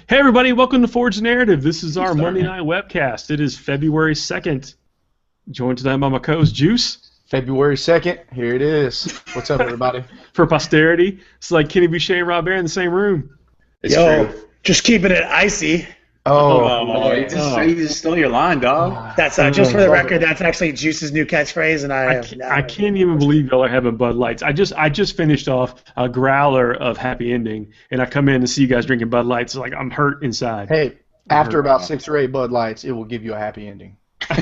Hey everybody, welcome to Forge Narrative. This is our Monday night webcast. It is February 2nd. Joined tonight by my co-host Juice. February 2nd, here it is. What's up, everybody? For posterity, it's like Kenny Boucher and Rob Bear in the same room. It's true. Just keeping it icy. You just stole your line, dog. That's just for the record. That's actually Juice's new catchphrase, and I can't even believe y'all are having Bud Lights. I just finished off a growler of Happy Ending, and I come in to see you guys drinking Bud Lights. It's like I'm hurt inside. Hey, after about 6 or 8 Bud Lights, it will give you a happy ending. You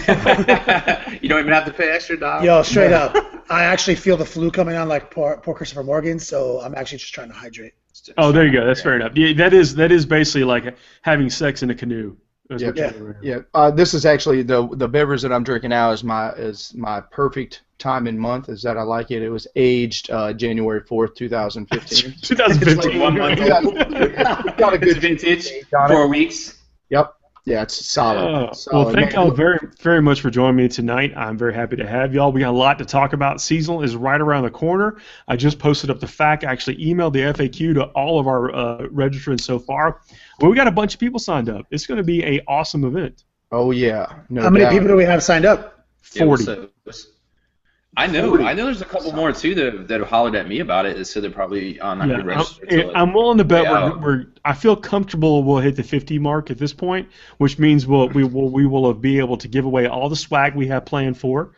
don't even have to pay extra, dog. Yo, straight up, I actually feel the flu coming on like poor Christopher Morgan, so I'm actually just trying to hydrate. Oh, there you go. That's fair enough. Yeah, that is basically like having sex in a canoe. This is actually the beverage that I'm drinking now is my perfect time and month. Is that I like it. It was aged January 4th, 2015. 2015. 1 month. Got a good vintage. 4 weeks. Yep. Yeah, it's solid. Well, thank y'all very, very much for joining me tonight. I'm very happy to have y'all. We got a lot to talk about. Seasonal is right around the corner. I just posted up the FAQ. I actually emailed the FAQ to all of our registrants so far. Well, we got a bunch of people signed up. It's going to be an awesome event. Oh, yeah. No How many people do we have signed up? 40. I know there's a couple more too that have hollered at me about it. So they're probably not going to register. I'm willing to bet I feel comfortable we'll hit the 50 mark at this point, which means we will be able to give away all the swag we have planned for,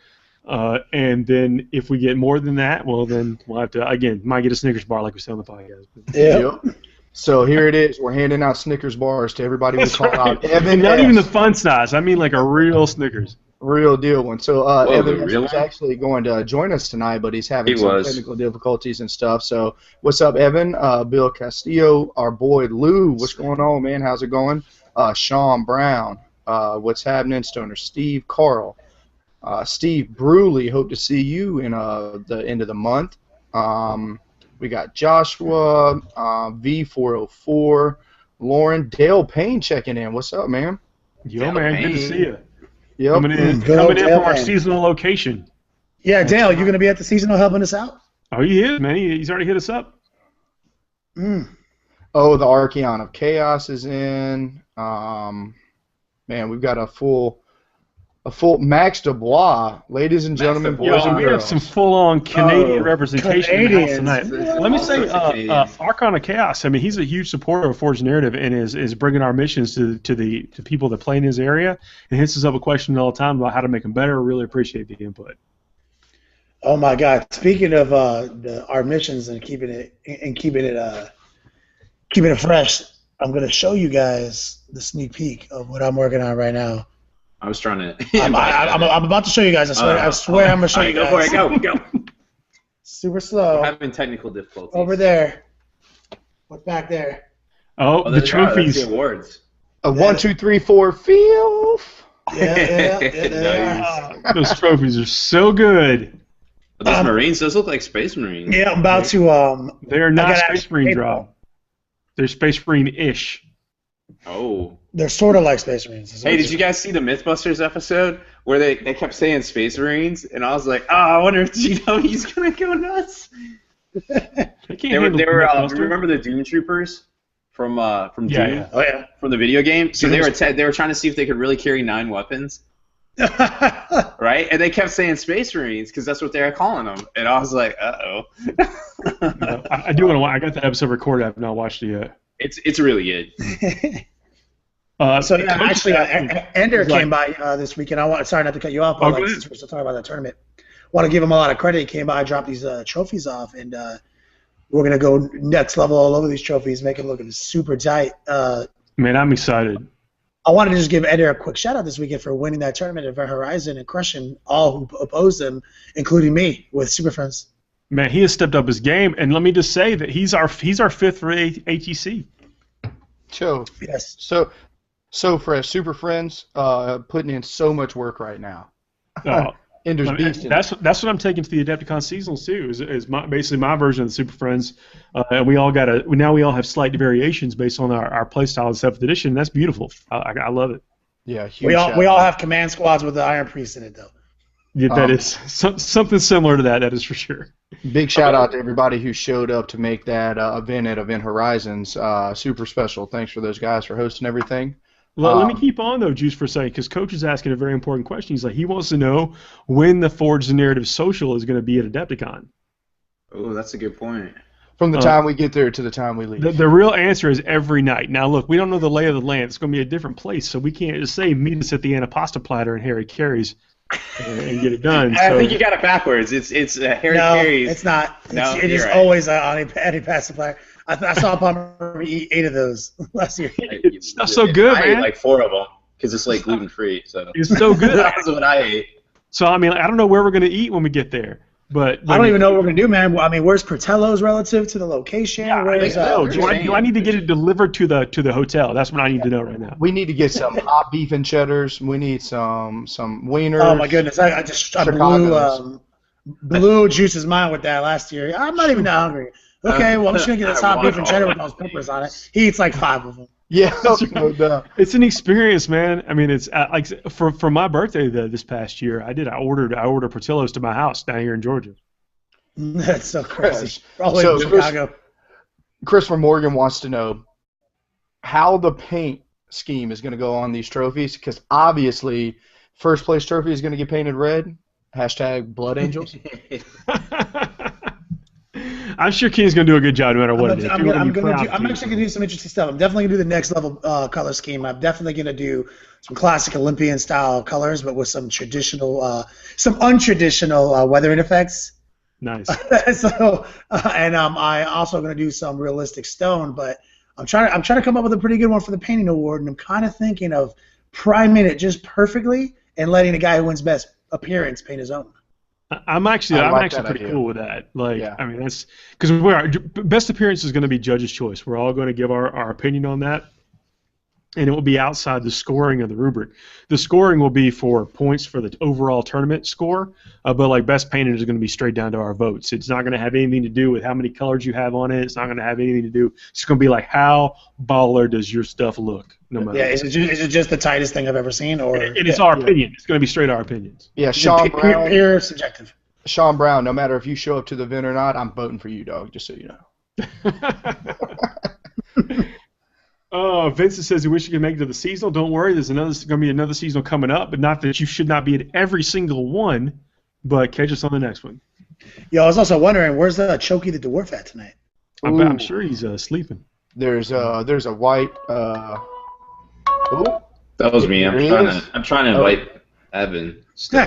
and then if we get more than that, well then we'll have to might get a Snickers bar like we said on the podcast. Yeah. So here it is. We're handing out Snickers bars to everybody we call out. Evan, not even the fun size. I mean like a real Snickers. Real deal one. So Evan is actually going to join us tonight, but he's having some technical difficulties and stuff. So what's up, Evan? Bill Castillo, our boy Lou. What's going on, man? How's it going? Sean Brown. What's happening? Stoner Steve. Carl. Steve Bruley. Hope to see you in the end of the month. We got Joshua. V404. Lauren. Dale Payne checking in. What's up, man? Yo, man. Good to see you. Yep. Coming in from our seasonal location. Yeah, Dale, you going to be at the seasonal helping us out? Oh, he is, man. He's already hit us up. Oh, the Archeon of Chaos is in. Man, we've got a full Max Dubois, ladies and gentlemen, boys and girls. We have some full-on Canadian representation in the house tonight. Let me say, Archon of Chaos. I mean, he's a huge supporter of Forge Narrative and is bringing our missions to people that play in his area and hits us up with questions all the time about how to make them better. I really appreciate the input. Oh my God! Speaking of our missions and keeping it fresh, I'm going to show you guys the sneak peek of what I'm working on right now. I was trying to. I'm about to show you guys. I swear I'm going to show you guys. Go for it. Go. Super slow. We're having technical difficulties. Over there. What's back there? Oh, the trophies. The awards. 1, 2, 3, 4. Feel. Yeah. Those trophies are so good. Those Marines, those look like Space Marines. Yeah, I'm about to. They are not Space Marine drop. They're Space Marine-ish. Oh. They're sort of like Space Marines. Hey, did you guys see the Mythbusters episode where they kept saying Space Marines, and I was like, I wonder if GW's gonna go nuts. They were remember the Doom Troopers from Doom? Yeah. Oh yeah. From the video game. So they were trying to see if they could really carry 9 weapons. Right? And they kept saying Space Marines because that's what they were calling them. And I was like, uh-oh. I do want to watch. I got that episode recorded. I have not watched it yet. It's really good. Actually, Ender came by this weekend. Sorry not to cut you off, but since we're still talking about that tournament, want to give him a lot of credit. He came by, dropped these trophies off, and we're gonna go next level all over these trophies, make it look super tight. Man, I'm excited. I wanted to just give Ender a quick shout out this weekend for winning that tournament at Event Horizon and crushing all who opposed him, including me with Super Friends. Man, he has stepped up his game, and let me just say that he's our 5th for ATC. Yes. So fresh, Super Friends, putting in so much work right now. Ender's Beast. That's what I'm taking to the Adepticon seasonals too. Is basically my version of the Super Friends, and we all have slight variations based on our play style in 7th edition. That's beautiful. I love it. Yeah, we all have command squads with the Iron Priest in it though. Yeah, that is something similar to that. That is for sure. Big shout out to everybody who showed up to make that event at Event Horizons super special. Thanks for those guys for hosting everything. Let me keep on, though, Juice, for a second, because Coach is asking a very important question. He's like, he wants to know when the Forge the Narrative Social is going to be at Adepticon. Oh, that's a good point. From the time we get there to the time we leave. The real answer is every night. Now, look, we don't know the lay of the land. It's going to be a different place, so we can't just say, meet us at the Antipasta Platter and Harry Carey's and get it done. I think you got it backwards. It's Harry Carey's. No, it's not. It is always on Antipasta Platter. I saw Palmer eat 8 of those last year. It's not so good, man. I ate like 4 of them because it's like gluten-free. So it's so good. That's what I ate. So, I mean, I don't know where we're going to eat when we get there. But I don't even know what we're going to do, man. I mean, where's Portello's relative to the location? Yeah, do I need to get it delivered to the hotel? That's what I need to know right now. We need to get some hot beef and cheddars. We need some wieners. Oh, my goodness. I blew Juice's mind with that last year. I'm not even that hungry. Okay, well, I'm just going to get this hot beef and cheddar with those peppers on it. He eats like 5 of them. Yeah, no doubt. It's an experience, man. I mean, it's like for my birthday this past year, I ordered Portillo's to my house down here in Georgia. That's so crazy. Probably in Chicago. Christopher Morgan wants to know how the paint scheme is going to go on these trophies, because obviously first place trophy is going to get painted red. # Blood Angels. I'm sure Keen's going to do a good job no matter what it is. I'm actually going to do some interesting stuff. I'm definitely going to do the next level color scheme. I'm definitely going to do some classic Olympian style colors, but with some traditional, some untraditional weathering effects. Nice. I also going to do some realistic stone, but I'm trying to come up with a pretty good one for the painting award, and I'm kind of thinking of priming it just perfectly and letting the guy who wins best appearance paint his own. I'm actually pretty cool with that. Like, yeah. I mean, that's because best appearance is going to be judge's choice. We're all going to give our opinion on that, and it will be outside the scoring of the rubric. The scoring will be for points for the overall tournament score, but like best painted is going to be straight down to our votes. It's not going to have anything to do with how many colors you have on it. It's not going to have anything to do. It's going to be like, how baller does your stuff look? No matter. Yeah, is it just the tightest thing I've ever seen, or it's our opinion? It's going to be straight our opinions. Yeah, Sean Brown. Pure subjective. Sean Brown, no matter if you show up to the event or not, I'm voting for you, dog. Just so you know. Vincent says he wishes he could make it to the seasonal. Don't worry, there's going to be another seasonal coming up, but not that you should not be at every single one, but catch us on the next one. Yeah, I was also wondering, where's Choky the Dwarf at tonight? I'm sure he's sleeping. There's a white. That was me. I'm trying to invite Evan still.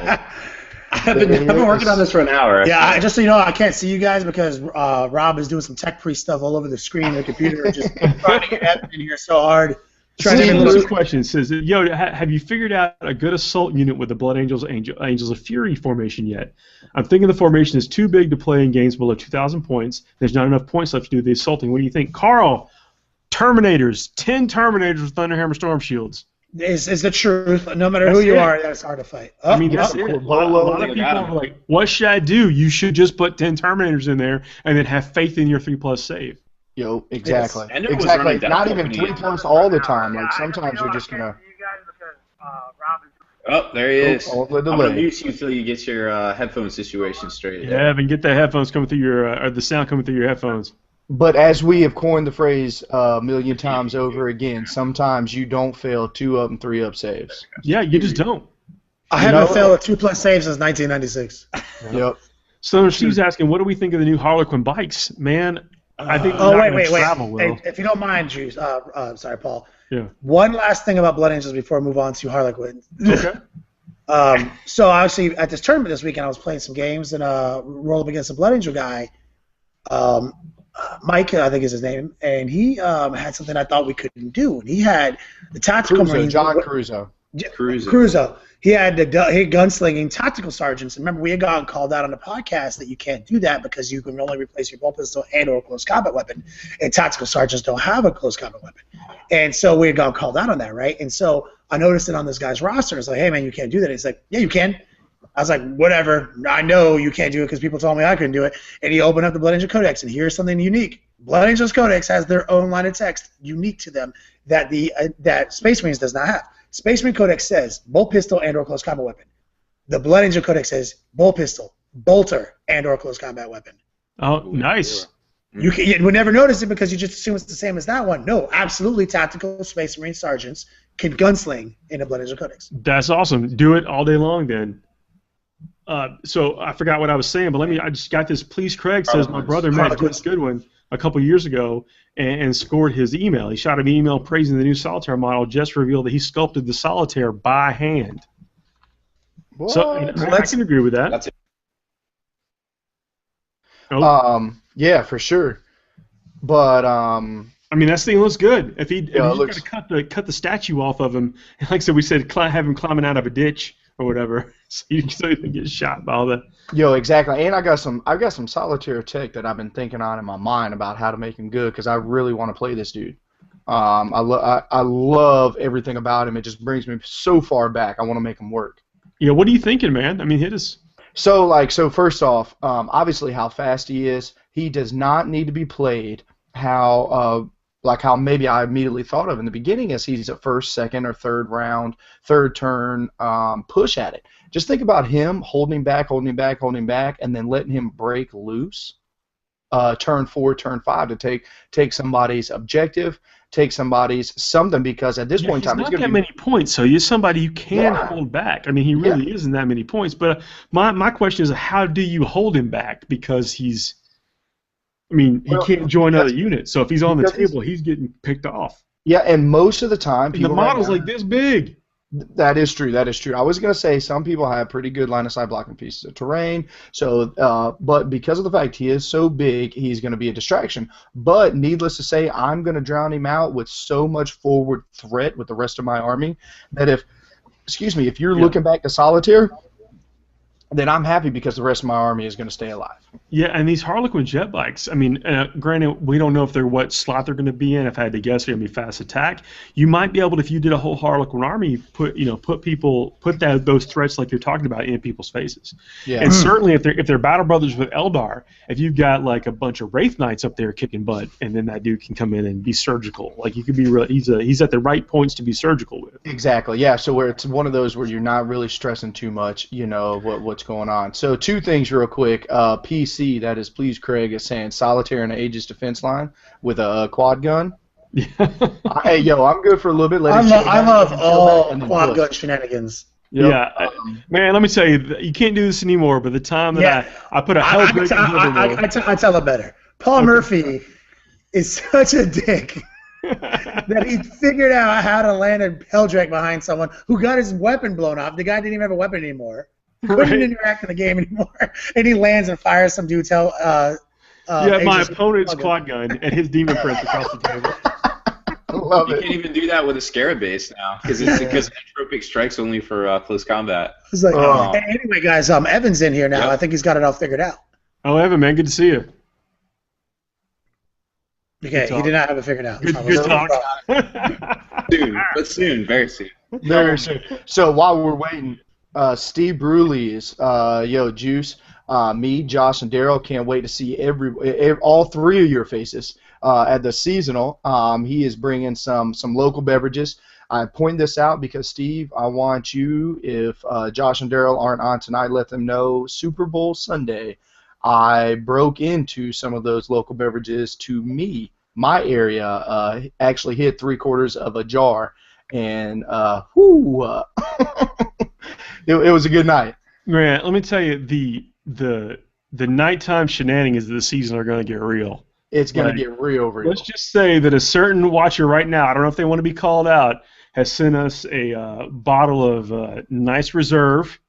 I've been working on this for an hour. Yeah, just so you know, I can't see you guys because Rob is doing some tech pre stuff all over the screen of the computer, just trying to get Evan in here so hard. This question says, "Yo, have you figured out a good assault unit with the Blood Angels, Angels of Fury formation yet? I'm thinking the formation is too big to play in games below 2,000 points. There's not enough points left to do the assaulting. What do you think, Carl? Terminators, 10 Terminators with Thunderhammer Storm Shields. Is the truth. No matter who you are, that's hard to fight. I mean, that's it. A lot of people are like, what should I do? You should just put 10 Terminators in there and then have faith in your 3+ save. Yo, exactly. Yes. Exactly. Not even 3+ all the time. Like, sometimes you're just going to... Oh, there he is. I'm going to mute you until you get your headphone situation straight. Yeah, Evan, get the headphones coming through your... or the sound coming through your headphones. But as we have coined the phrase a million times over again, sometimes you don't fail 2-up and 3-up saves. Yeah, you just don't. I haven't failed a 2+ save since 1996. Yep. So she's asking, what do we think of the new Harlequin bikes? Man, I think wait. Well. If you don't mind, Juice. Sorry, Paul. Yeah. One last thing about Blood Angels before I move on to Harlequin. Okay. So obviously at this tournament this weekend, I was playing some games and rolled up against a Blood Angel guy. Mike, I think is his name, and he had something I thought we couldn't do. And he had the tactical Marines. John Crusoe. Crusoe. He had gunslinging tactical sergeants. And remember, we had gotten called out on the podcast that you can't do that because you can only replace your bolt pistol and/or close combat weapon, and tactical sergeants don't have a close combat weapon. And so we had gotten called out on that, right? And so I noticed it on this guy's roster. It's like, hey man, you can't do that. He's like, yeah, you can. I was like, whatever. I know you can't do it because people told me I couldn't do it. And he opened up the Blood Angel Codex, and here's something unique. Blood Angel's Codex has their own line of text unique to them that Space Marines does not have. Space Marine Codex says bolt pistol and/or close combat weapon. The Blood Angel Codex says bolt pistol, bolter, and/or close combat weapon. Oh, nice. You would never notice it because you just assume it's the same as that one. No, absolutely, tactical Space Marine sergeants can gunsling in the Blood Angel Codex. That's awesome. Do it all day long then. So I forgot what I was saying, but I just got this. Please, Craig says my brother met Chris Goodwin a couple years ago and scored his email. He shot an email praising the new Solitaire model. Just revealed that he sculpted the Solitaire by hand. What? So I can agree with that. That's it. Oh. Yeah, for sure. But I mean, that thing looks good. If he's looks... got to cut the statue off of him, and like I said, we said have him climbing out of a ditch or whatever, so he doesn't get shot by all the. Yo, exactly. And I've got some Solitaire tech that I've been thinking on in my mind about how to make him good because I really want to play this dude. I love everything about him. It just brings me so far back. I want to make him work. Yeah, what are you thinking, man? I mean, hit us. So first off, obviously how fast he is. He does not need to be played how maybe I immediately thought of in the beginning as he's a first, second, or third turn push at it. Just think about him holding back, and then letting him break loose. Turn 4, turn 5 to take somebody's objective, take somebody's something, because at this point in time he's not that many points, so he's somebody you can hold back. I mean, he really isn't that many points. But my question is, how do you hold him back? Because he can't join other units. So if he's on the table, he's getting picked off. Yeah, and most of the time, the model's like this big. That is true. I was going to say some people have pretty good line of sight blocking pieces of terrain. So, but because of the fact he is so big, he's going to be a distraction. But needless to say, I'm going to drown him out with so much forward threat with the rest of my army that if you're looking back to Solitaire, then I'm happy because the rest of my army is going to stay alive. Yeah, and these Harlequin jet bikes, I mean, granted, we don't know if they're what slot they're going to be in. If I had to guess, they're going to be fast attack. You might be able to, if you did a whole Harlequin army, put those threats like you're talking about in people's faces. Yeah. And certainly if they're battle brothers with Eldar, if you've got like a bunch of Wraith Knights up there kicking butt, and then that dude can come in and be surgical. Like you could be he's at the right points to be surgical with. Exactly. Yeah. So where it's one of those where you're not really stressing too much, what's going on. So two things real quick. PC, that is Please Craig, is saying Solitaire in an Aegis defense line with a quad gun. Hey, yo, I'm good for a little bit. I love all quad gun shenanigans. Yep. Yeah, man, let me tell you, you can't do this anymore. By the time that I put a Helldrake I tell it better. Paul Murphy is such a dick that he figured out how to land a Helldrake behind someone who got his weapon blown off. The guy didn't even have a weapon anymore. Couldn't interact in the game anymore, and he lands and fires some dude's my opponent's quad gun and his demon prince across the table. You can't even do that with a Scarab base now because entropic strikes only for close combat. It's like, anyway, guys, Evan's in here now. Yep. I think he's got it all figured out. Oh, Evan, man, good to see you. Okay, he did not have it figured out. Good talk. Soon, very soon. Very soon. So while we're waiting. Steve Bruley's Juice, me, Josh, and Daryl can't wait to see all three of your faces at the seasonal. He is bringing some local beverages. I point this out because, Steve, I want you, if Josh and Daryl aren't on tonight, let them know Super Bowl Sunday, I broke into some of those local beverages to me. My area actually hit 3/4 of a jar, and It was a good night. Man, let me tell you, the nighttime shenanigans of the season are going to get real. It's going to get real. Let's just say that a certain watcher right now, I don't know if they want to be called out, has sent us a bottle of nice reserve.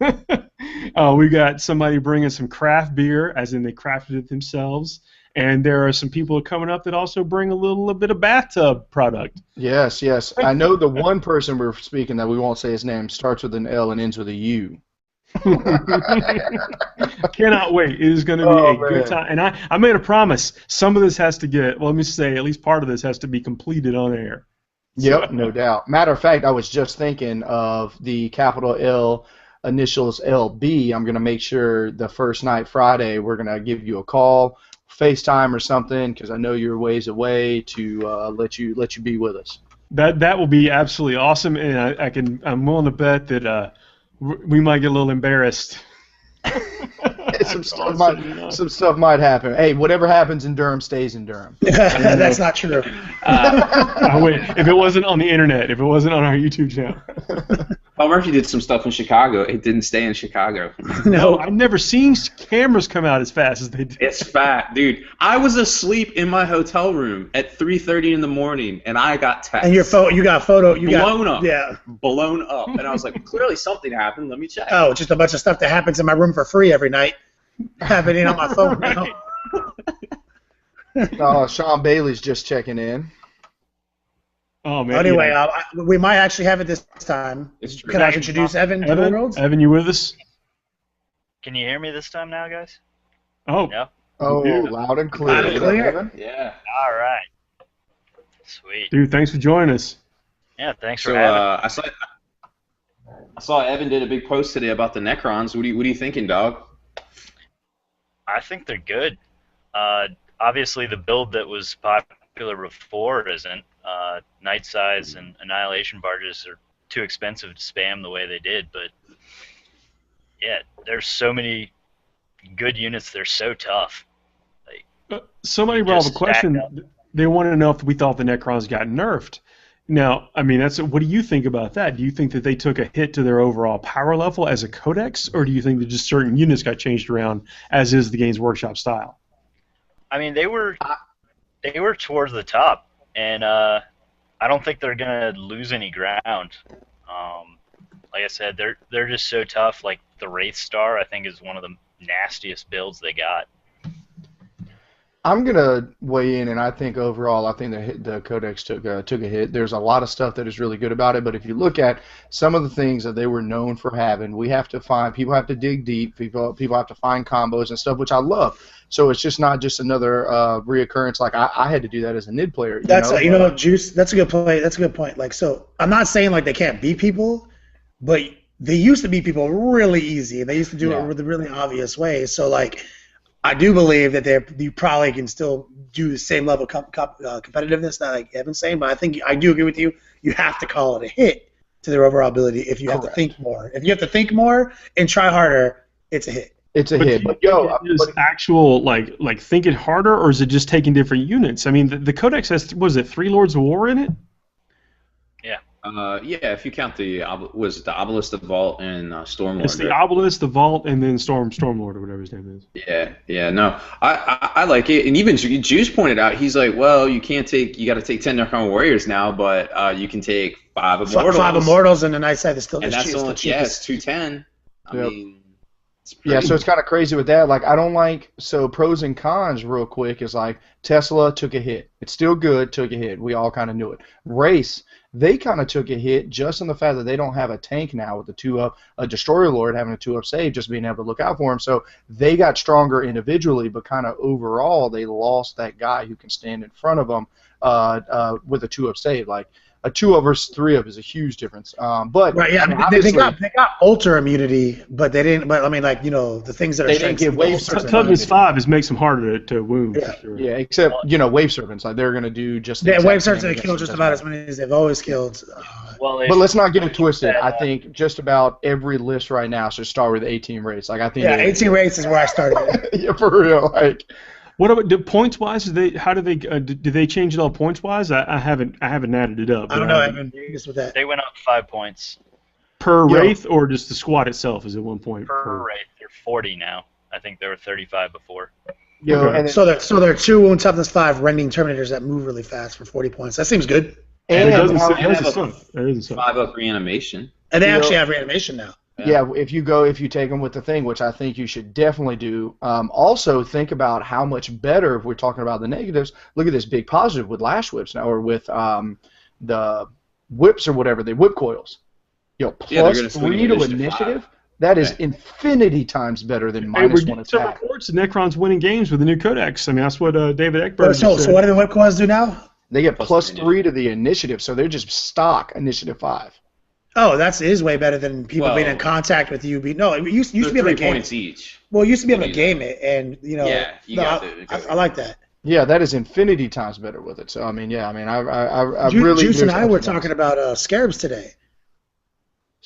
We got somebody bringing some craft beer, as in they crafted it themselves. And there are some people coming up that also bring a little bit of bathtub product. Yes. I know the one person we're speaking that we won't say his name starts with an L and ends with a U. Cannot wait. It is going to be a good time. And I made a promise. Some of this has to let me say, at least part of this has to be completed on air. Yep, no doubt. Matter of fact, I was just thinking of the capital L initials LB. I'm going to make sure the first night Friday we're going to give you a call, FaceTime or something, because I know you're ways away, to let you be with us. That will be absolutely awesome, and I'm willing to bet that We might get a little embarrassed. some stuff might happen. Hey, whatever happens in Durham stays in Durham. That's not true. Wait, if it wasn't on the internet, if it wasn't on our YouTube channel. Paul Murphy did some stuff in Chicago. It didn't stay in Chicago. No, I've never seen cameras come out as fast as they did. It's fat, dude. I was asleep in my hotel room at 3:30 in the morning, and I got text. And you got blown up. Yeah, blown up. And I was like, clearly something happened. Let me check. Oh, just a bunch of stuff that happens in my room for free every night, happening on my phone now. Sean Bailey's just checking in. Oh, man. Anyway, we might actually have it this time. Can I introduce Evan to the world? Evan, you with us? Can you hear me this time now, guys? Oh. Yeah. Oh, loud and clear. Loud and clear? Evan? Yeah. All right. Sweet. Dude, thanks for joining us. Yeah, thanks for having me. I saw Evan did a big post today about the Necrons. What are you thinking, dog? I think they're good. Obviously, the build that was popular before isn't. Night Size and Annihilation Barges are too expensive to spam the way they did, but yeah, there's so many good units. They're so tough. Somebody brought up a question. They wanted to know if we thought the Necrons got nerfed. Now, I mean, what do you think about that? Do you think that they took a hit to their overall power level as a codex, or do you think that just certain units got changed around, as is the Games Workshop style? I mean, they were towards the top, and I don't think they're gonna lose any ground. Like I said, they're just so tough. Like the Wraith Star, I think, is one of the nastiest builds they got. I'm gonna weigh in, and I think overall, the Codex took a hit. There's a lot of stuff that is really good about it, but if you look at some of the things that they were known for having, people have to dig deep. People have to find combos and stuff, which I love. So it's just not just another reoccurrence. Like I had to do that as a NID player. Juice. That's a good point. That's a good point. Like, so I'm not saying like they can't beat people, but they used to beat people really easy. They used to do it with a really obvious way. So like, I do believe that you probably can still do the same level of competitiveness that like Evan's saying, but I do agree with you. You have to call it a hit to their overall ability if you have to think more. If you have to think more and try harder, it's a hit. It's a hit. But is actual like thinking harder, or is it just taking different units? I mean, the Codex has 3 Lords of War in it? Yeah. Yeah, if you count the Obelisk, the Vault, and Stormlord. It's the Obelisk, the Vault, and then Stormlord, or whatever his name is. Yeah, no, I like it, and even Juice pointed out, he's like, well, you got to take 10 Necron Warriors now, but you can take 5 Immortals. 5 Immortals, and the Night Side is still and that's only it's 210. I mean, so it's kind of crazy with that. Like, I don't like, so pros and cons real quick is like Tesla took a hit. It's still good, took a hit. We all kind of knew it. Race, they kind of took a hit just in the fact that they don't have a tank now with the 2-up, a Destroyer Lord having a 2-up save, just being able to look out for him. So they got stronger individually, but kind of overall they lost that guy who can stand in front of them with a 2-up save. Like, a 2-up versus 3-up is a huge difference. But right, yeah, they got ultra immunity, but they didn't. But I mean, like, the things that they didn't get wave serpents. Toughness 5 is makes them harder to wound. Yeah, for sure. Yeah, except wave serpents, like they're gonna do just. Wave serpents they kill just about as many as they've always killed. But let's not get it twisted. I think just about every list right now should start with 18 rates. Like I think. Yeah, 18 rates is where I started. Yeah, for real. Like. What about points wise? Did they change it all points wise? I haven't added it up. I don't know. I haven't used with that. They went up 5 points per Wraith, or just the squad itself is at 1 point per Wraith. They're 40 now. I think they were 35 before. Okay. So there are 2 wound toughness 5 rending Terminators that move really fast for 40 points. That seems good. And it doesn't 5-up reanimation. And they actually have reanimation now. Yeah, if you take them with the thing, which I think you should definitely do. Also, think about how much better, if we're talking about the negatives, look at this big positive with Lash Whips now, or with the whips or whatever, the whip coils. Plus 3 to initiative, that is infinity times better than -1 attack. Reports of Necrons winning games with the new Codex. I mean, that's what David Eckberg said. So what do the whip coils do now? They get plus 3 to the initiative, so they're just stock initiative 5. Oh, that is way better than people being in contact with you. No, it used to be able to game points each. Well, it used to be able to game it, and I like that. Yeah, that is infinity times better with it. So I mean, I really. Juice and I were talking about Scarabs today.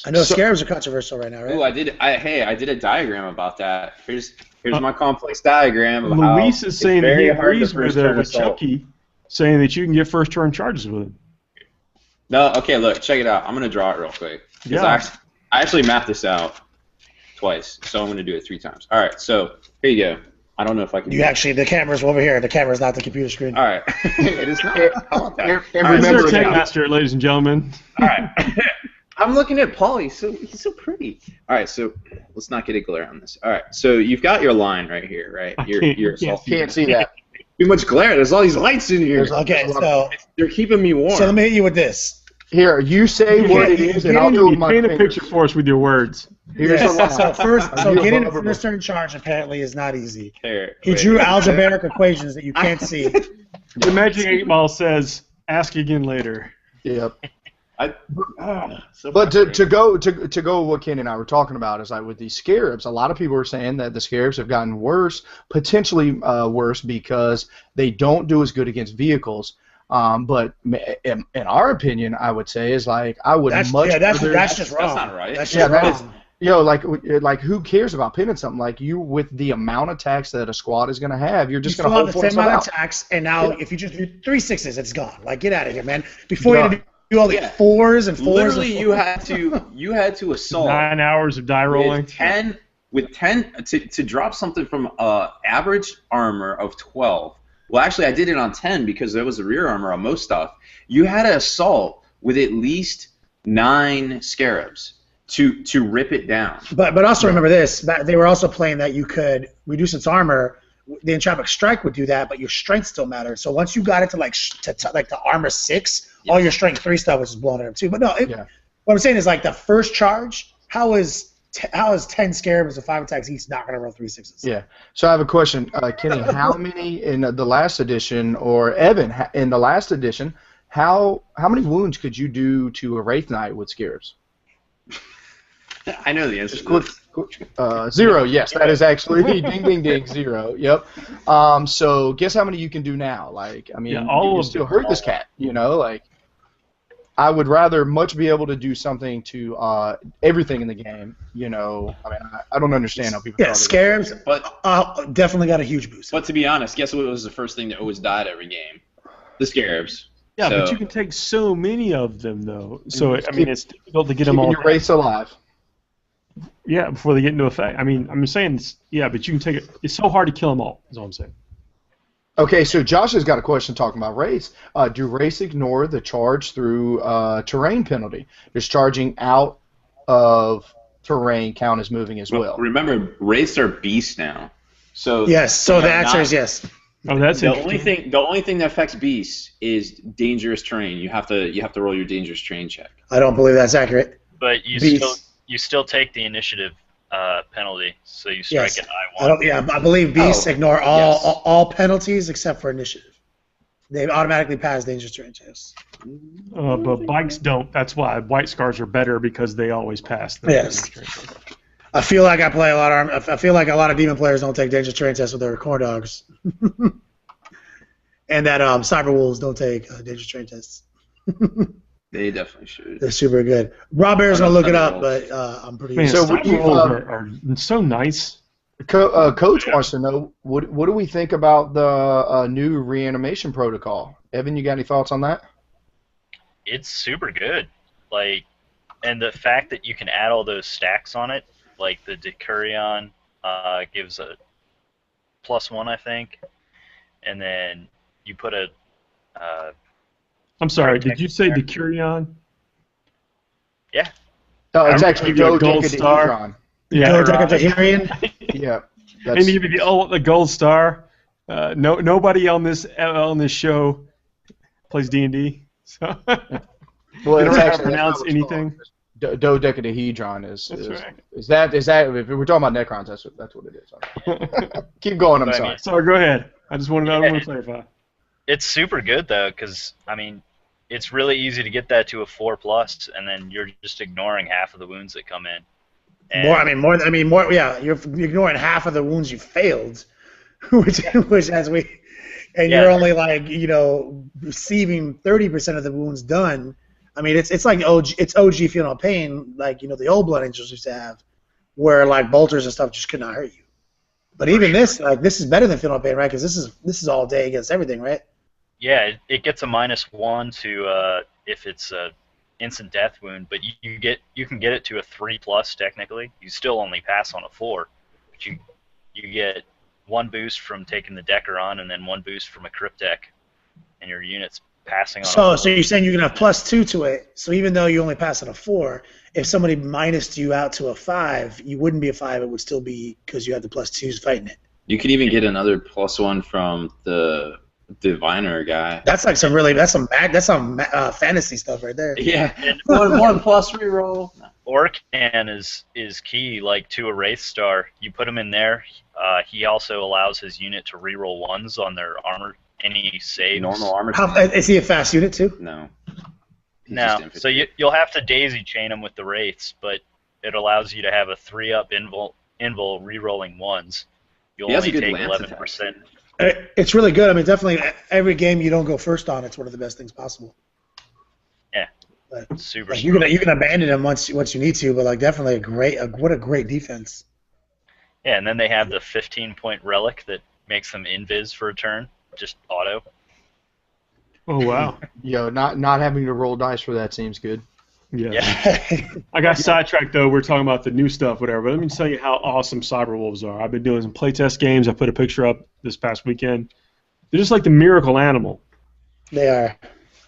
I know scarabs are controversial right now, right? Ooh, I did a diagram about that. Here's my complex diagram of Luis how is saying it's very he hard to agrees first with turn assault. Chucky, saying that you can get first turn charges with him. No, okay, look, check it out. I'm gonna draw it real quick. Yeah. I actually mapped this out twice, so I'm gonna do it 3 times. All right, so here you go. I don't know if I can. The camera's over here. The camera's not the computer screen. All right, it is not. And remember, Tech Master, ladies and gentlemen. All right. I'm looking at Paul. He's so pretty. All right, so let's not get a glare on this. All right, so you've got your line right here, right? Can't see that. Too much glare. There's all these lights in here. Okay, so they're keeping me warm. So let me hit you with this. Here, you say what it is, and I'll do it with my fingers. Paint a picture for us with your words. Here's so getting a first turn charge apparently is not easy. He drew algebraic equations that you can't see. The Magic 8 Ball says, "Ask again later." Yep. But to go what Ken and I were talking about is like with these scarabs, a lot of people are saying that the scarabs have gotten worse, potentially worse because they don't do as good against vehicles. But in our opinion, I would say is like I would that's just wrong. That's not right. That's just wrong. Like who cares about pinning something? Like you, with the amount of attacks that a squad is going to have, you're just going to hold the same amount of attacks, and now if you just do 3 6s, it's gone. Like get out of here, man. Before you had to do all the 4s and 4s. Literally, you had to assault 9 hours of die rolling. With 10 to drop something from average armor of 12. Well, actually, I did it on 10 because there was a rear armor on most stuff. You had to assault with at least 9 scarabs to rip it down. But also remember this: they were also playing that you could reduce its armor. The entropic strike would do that, but your strength still mattered. So once you got it to like the armor 6, all your strength 3 stuff was just blowing it up too. But no, what I'm saying is like the first charge. How is 10 scarabs and 5 attacks each not going to roll 3 6s? Yeah. So I have a question, Kenny. How many in the last edition, or Evan in the last edition? How many wounds could you do to a Wraith Knight with scarabs? I know the answer. 0. Yes, that is actually ding ding ding 0. Yep. So guess how many you can do now? Like, I mean, you still hurt this cat. You know, like. I would rather much be able to do something to everything in the game. You know, I mean, I don't understand how people. Yeah, scarabs, but definitely got a huge boost. But to be honest, guess what was the first thing that always died every game? The scarabs. Yeah, but you can take so many of them though. So I mean, it's difficult to get them all. Your race alive. Yeah, before they get into effect. I mean, I'm saying, but you can take it. It's so hard to kill them all. Is all I'm saying. Okay, so Josh has got a question talking about race. Do race ignore the charge through terrain penalty? Does charging out of terrain count as moving as well? Remember, race are beasts now. So yes, so the answer is yes. Oh, that's the only thing that affects beasts is dangerous terrain. You have to roll your dangerous terrain check. I don't believe that's accurate. But you still take the initiative penalty, so you strike at I1. I believe beasts ignore all penalties except for initiative. They automatically pass dangerous terrain checks. But bikes don't. That's why white scars are better because they always pass. Yes. I feel like I play a lot of. I feel like a lot of demon players don't take dangerous terrain tests with their corn dogs, and that cyber wolves don't take dangerous terrain tests. They definitely should. They're super good. Rob Bear's gonna look it up, but I'm pretty. Man, so are so nice. Coach wants to know what do we think about the new reanimation protocol? Evan, you got any thoughts on that? It's super good, and the fact that you can add all those stacks on it, like the Decurion gives a +1, I think, and then you put a. I'm sorry, did you say Decurion? Yeah. No, it's actually Gold Star. Yeah, Decurion. Yeah. And even the Gold Star. Nobody on this show plays D&D, so well, they don't have to pronounce anything. Dodecadahedron is right. Is that if we're talking about Necrons, that's what it is. Keep going. I'm sorry. Sorry, go ahead. I just want to clarify. It's super good though, because I mean, it's really easy to get that to a 4+, and then you're just ignoring half of the wounds that come in. And more. Yeah, you're ignoring half of the wounds you failed, which you're only receiving 30% of the wounds done I mean, it's like OG Feel No Pain, like the old Blood Angels used to have, where like bolters and stuff just could not hurt you. But even this is better than Feel No Pain, right? Because this is all day against everything, right? Yeah, it gets a -1 to if it's a instant death wound, but you can get it to a 3+ technically. You still only pass on a 4, but you get 1 boost from taking the Decker on, and then 1 boost from a Cryptek, and your unit's passing on. So you're saying you can have +2 to it. So even though you only pass on a 4, if somebody minused you out to a 5, you wouldn't be a 5. It would still be because you have the +2s fighting it. You could even get another +1 from the Diviner guy. That's like some fantasy stuff right there. Yeah, one plus reroll. Orcan is key, like to a Wraith Star. You put him in there. He also allows his unit to reroll 1s on their armor, any saves. Normal armor. Is he a fast unit too? No. No. So you'll have to daisy chain him with the Wraiths, but it allows you to have a 3-up invul rerolling 1s. You'll only take 11%. It's really good. I mean, definitely every game you don't go first on, it's one of the best things possible. Yeah, but, super. You can abandon him once you need to, but like definitely what a great defense. Yeah, and then they have the 15-point relic that makes them invis for a turn, just auto. Oh wow! Yo, not having to roll dice for that seems good. Yeah. I got sidetracked though. We're talking about the new stuff, whatever. But let me tell you how awesome Cyberwolves are. I've been doing some playtest games. I put a picture up this past weekend. They're just like the miracle animal. They are.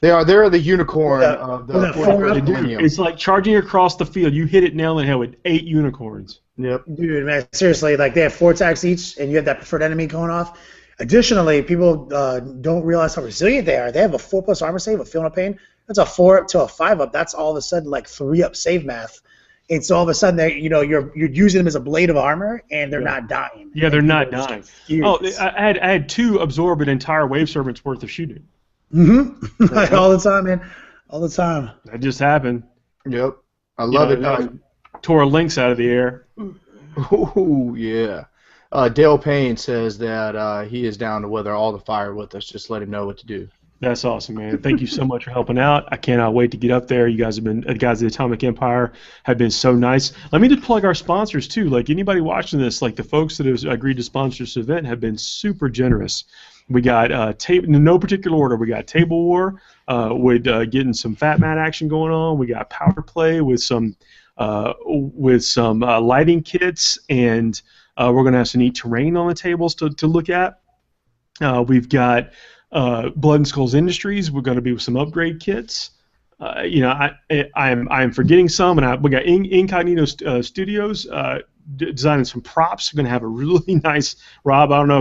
They're the unicorn of the 45th millennium. It's like charging across the field. You hit it nail in the head with 8 unicorns. Yep. Dude, man, seriously, like they have 4 attacks each, and you have that preferred enemy going off. Additionally, people don't realize how resilient they are. They have a 4+ armor save, a Feel No Pain. That's a 4-up to a 5-up. That's all of a sudden like 3-up save math. And so all of a sudden, you're using them as a blade of armor, and they're not dying. Yeah, they're not dying. Oh, I had 2 absorb an entire wave servant's worth of shooting. Mm-hmm. All the time, man. All the time. That just happened. Yep. I love it. Tore a lynx out of the air. Oh yeah. Dale Payne says that he is down to weather all the fire with us. Just let him know what to do. That's awesome, man. Thank you so much for helping out. I cannot wait to get up there. You guys have been, guys at Atomic Empire have been so nice. Let me just plug our sponsors, too. Like, anybody watching this, like the folks that have agreed to sponsor this event have been super generous. We got, in no particular order, we got Table War with getting some Fat Mat action going on. We got Power Play with some lighting kits, and we're going to have some neat terrain on the tables to look at. We've got Blood and Skulls Industries. We're going to be with some upgrade kits. I'm forgetting some, and we got Incognito Studios designing some props. We're going to have a really nice, Rob. I don't know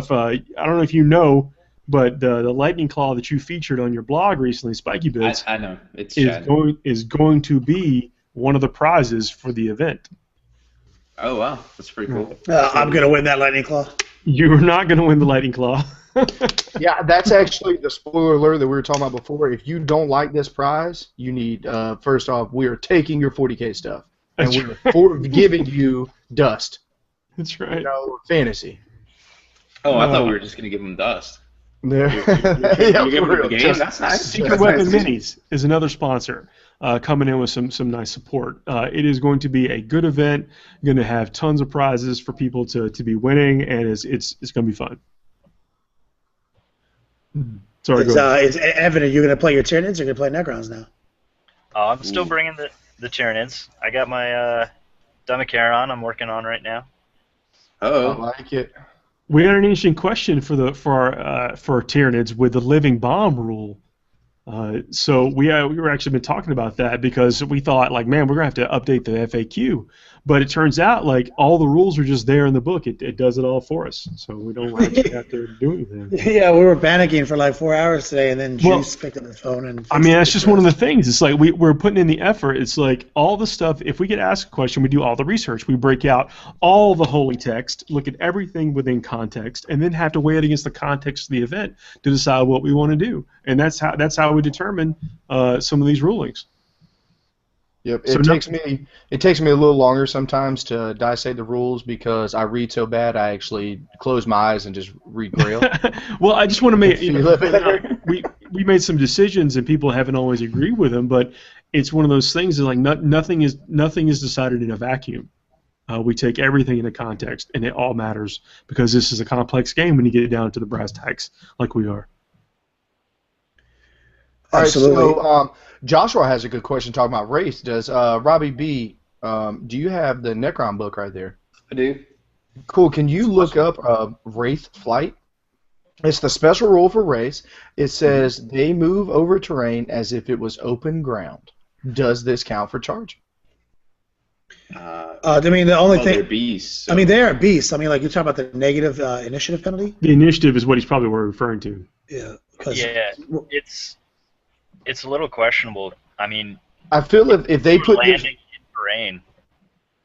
if you know, but the lightning claw that you featured on your blog recently, Spiky Bits, I know is going to be one of the prizes for the event. Oh wow, that's pretty cool. I'm going to win that lightning claw. You're not going to win the lightning claw. Yeah, that's actually the spoiler alert that we were talking about before. If you don't like this prize, you need, first off, we are taking your 40K stuff. And we're giving you dust. That's right. Fantasy. Oh, I thought we were just going to give them dust. You're giving them the game? That's nice. Secret Weapon Minis is another sponsor coming in with some nice support. It is going to be a good event. Going to have tons of prizes for people to be winning, and it's going to be fun. Sorry, it's evident you're going to play your Tyranids or you're going to play Necrons now? I'm still bringing the Tyranids. I got my Demicaron I'm working on right now. Oh, I like it. We got an interesting question for Tyranids with the living bomb rule. So we were actually been talking about that because we thought, like, man, we're gonna have to update the FAQ, but it turns out like all the rules are just there in the book. It does it all for us, so we don't actually have to do anything. Yeah, we were panicking for like 4 hours today, and then Juice picked up the phone and. I mean, that's just one of the things. It's like we're putting in the effort. It's like all the stuff. If we get asked a question, we do all the research. We break out all the holy text, look at everything within context, and then have to weigh it against the context of the event to decide what we want to do. And that's how we determine some of these rulings. Yep, it takes me a little longer sometimes to dissect the rules because I read so bad I actually close my eyes and just read Grail. Well, I just want to make we made some decisions, and people haven't always agreed with them. But it's one of those things that like nothing is decided in a vacuum. We take everything into context, and it all matters because this is a complex game when you get down to the brass tacks, like we are. Absolutely. So Joshua has a good question talking about race. Does Robbie B? Do you have the Necron book right there? I do. Cool. Can you look up Wraith Flight? It's the special rule for race. It says they move over terrain as if it was open ground. Does this count for charge? I mean, the only thing. They're beasts. So. I mean, they are beasts. I mean, like you're talking about the negative initiative penalty. The initiative is what he's probably referring to. Yeah. Yeah, it's a little questionable. I mean, I feel if they put this in terrain.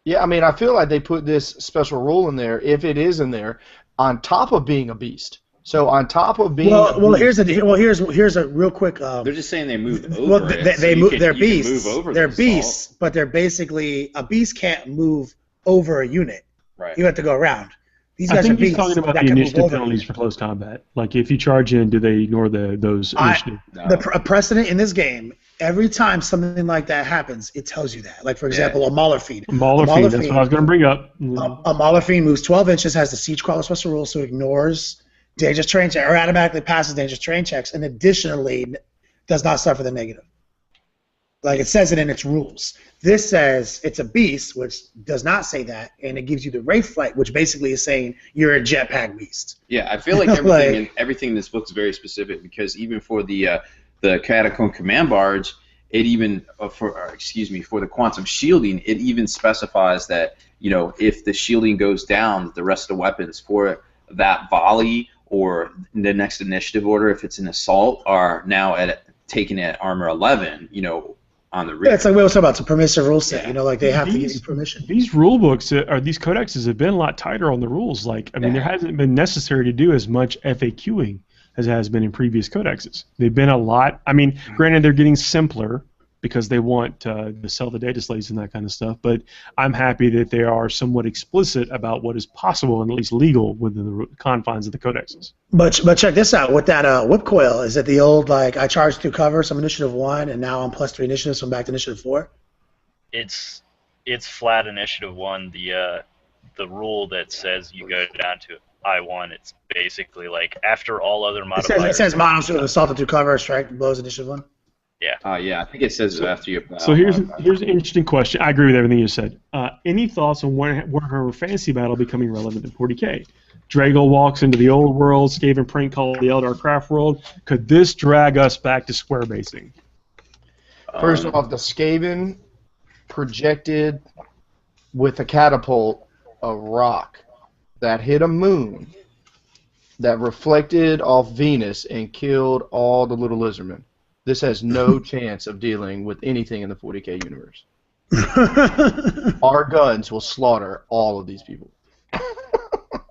Yeah, I mean, I feel like they put this special rule in there, if it is in there, on top of being a beast. So on top of being here's a real quick. They're just saying they move over. Well, they're beasts. They're beasts, but they're basically a beast can't move over a unit. Right. You have to go around. These guys I think are beasts. he's talking about the initiative penalties for close combat. Like if you charge in, do they ignore those initiative? The precedent in this game. Every time something like that happens, it tells you that. Like, for example, a Mauler Fiend. Mauler Fiend, that's what I was going to bring up. A Mauler Fiend moves 12 inches, has the Siege Crawler special rule, so it ignores dangerous terrain checks, or automatically passes dangerous terrain checks, and additionally does not suffer the negative. Like, it says it in its rules. This says it's a beast, which does not say that, and it gives you the Wraith Flight, which basically is saying you're a jetpack beast. Yeah, I feel like everything in this book is very specific, because even for the Catacomb Command Barge, it even for the Quantum Shielding, it even specifies that if the shielding goes down, the rest of the weapons for that volley or the next initiative order, if it's an assault, are now taken at armor 11. On the rear. Yeah, it's like we were talking about. It's a permissive rule set. Like they have to give you permission. These rule books these codexes have been a lot tighter on the rules. Like I mean, there hasn't been necessary to do as much FAQing as has been in previous codexes. They've been a lot. I mean, granted, they're getting simpler because they want to sell the data slates and that kind of stuff, but I'm happy that they are somewhat explicit about what is possible and at least legal within the confines of the codexes. But check this out. With that whip coil, is it the old, like, I charge through cover, so I'm initiative 1, and now I'm +3 initiative, so I'm back to initiative 4? It's flat initiative 1. The rule that says you go down to I1, it's basically like after all other modifiers. It says models assaulted through cover, strike blows initiative 1. Yeah. Yeah, I think it says after you. So here's an interesting question. I agree with everything you said. Any thoughts on Warhammer Fantasy Battle becoming relevant in 40K? Drago walks into the old world, Skaven prank call the Eldar Craft world. Could this drag us back to square basing? First off, the Skaven projected with a catapult a rock that hit a moon that reflected off Venus and killed all the little lizardmen. This has no chance of dealing with anything in the 40K universe. Our guns will slaughter all of these people.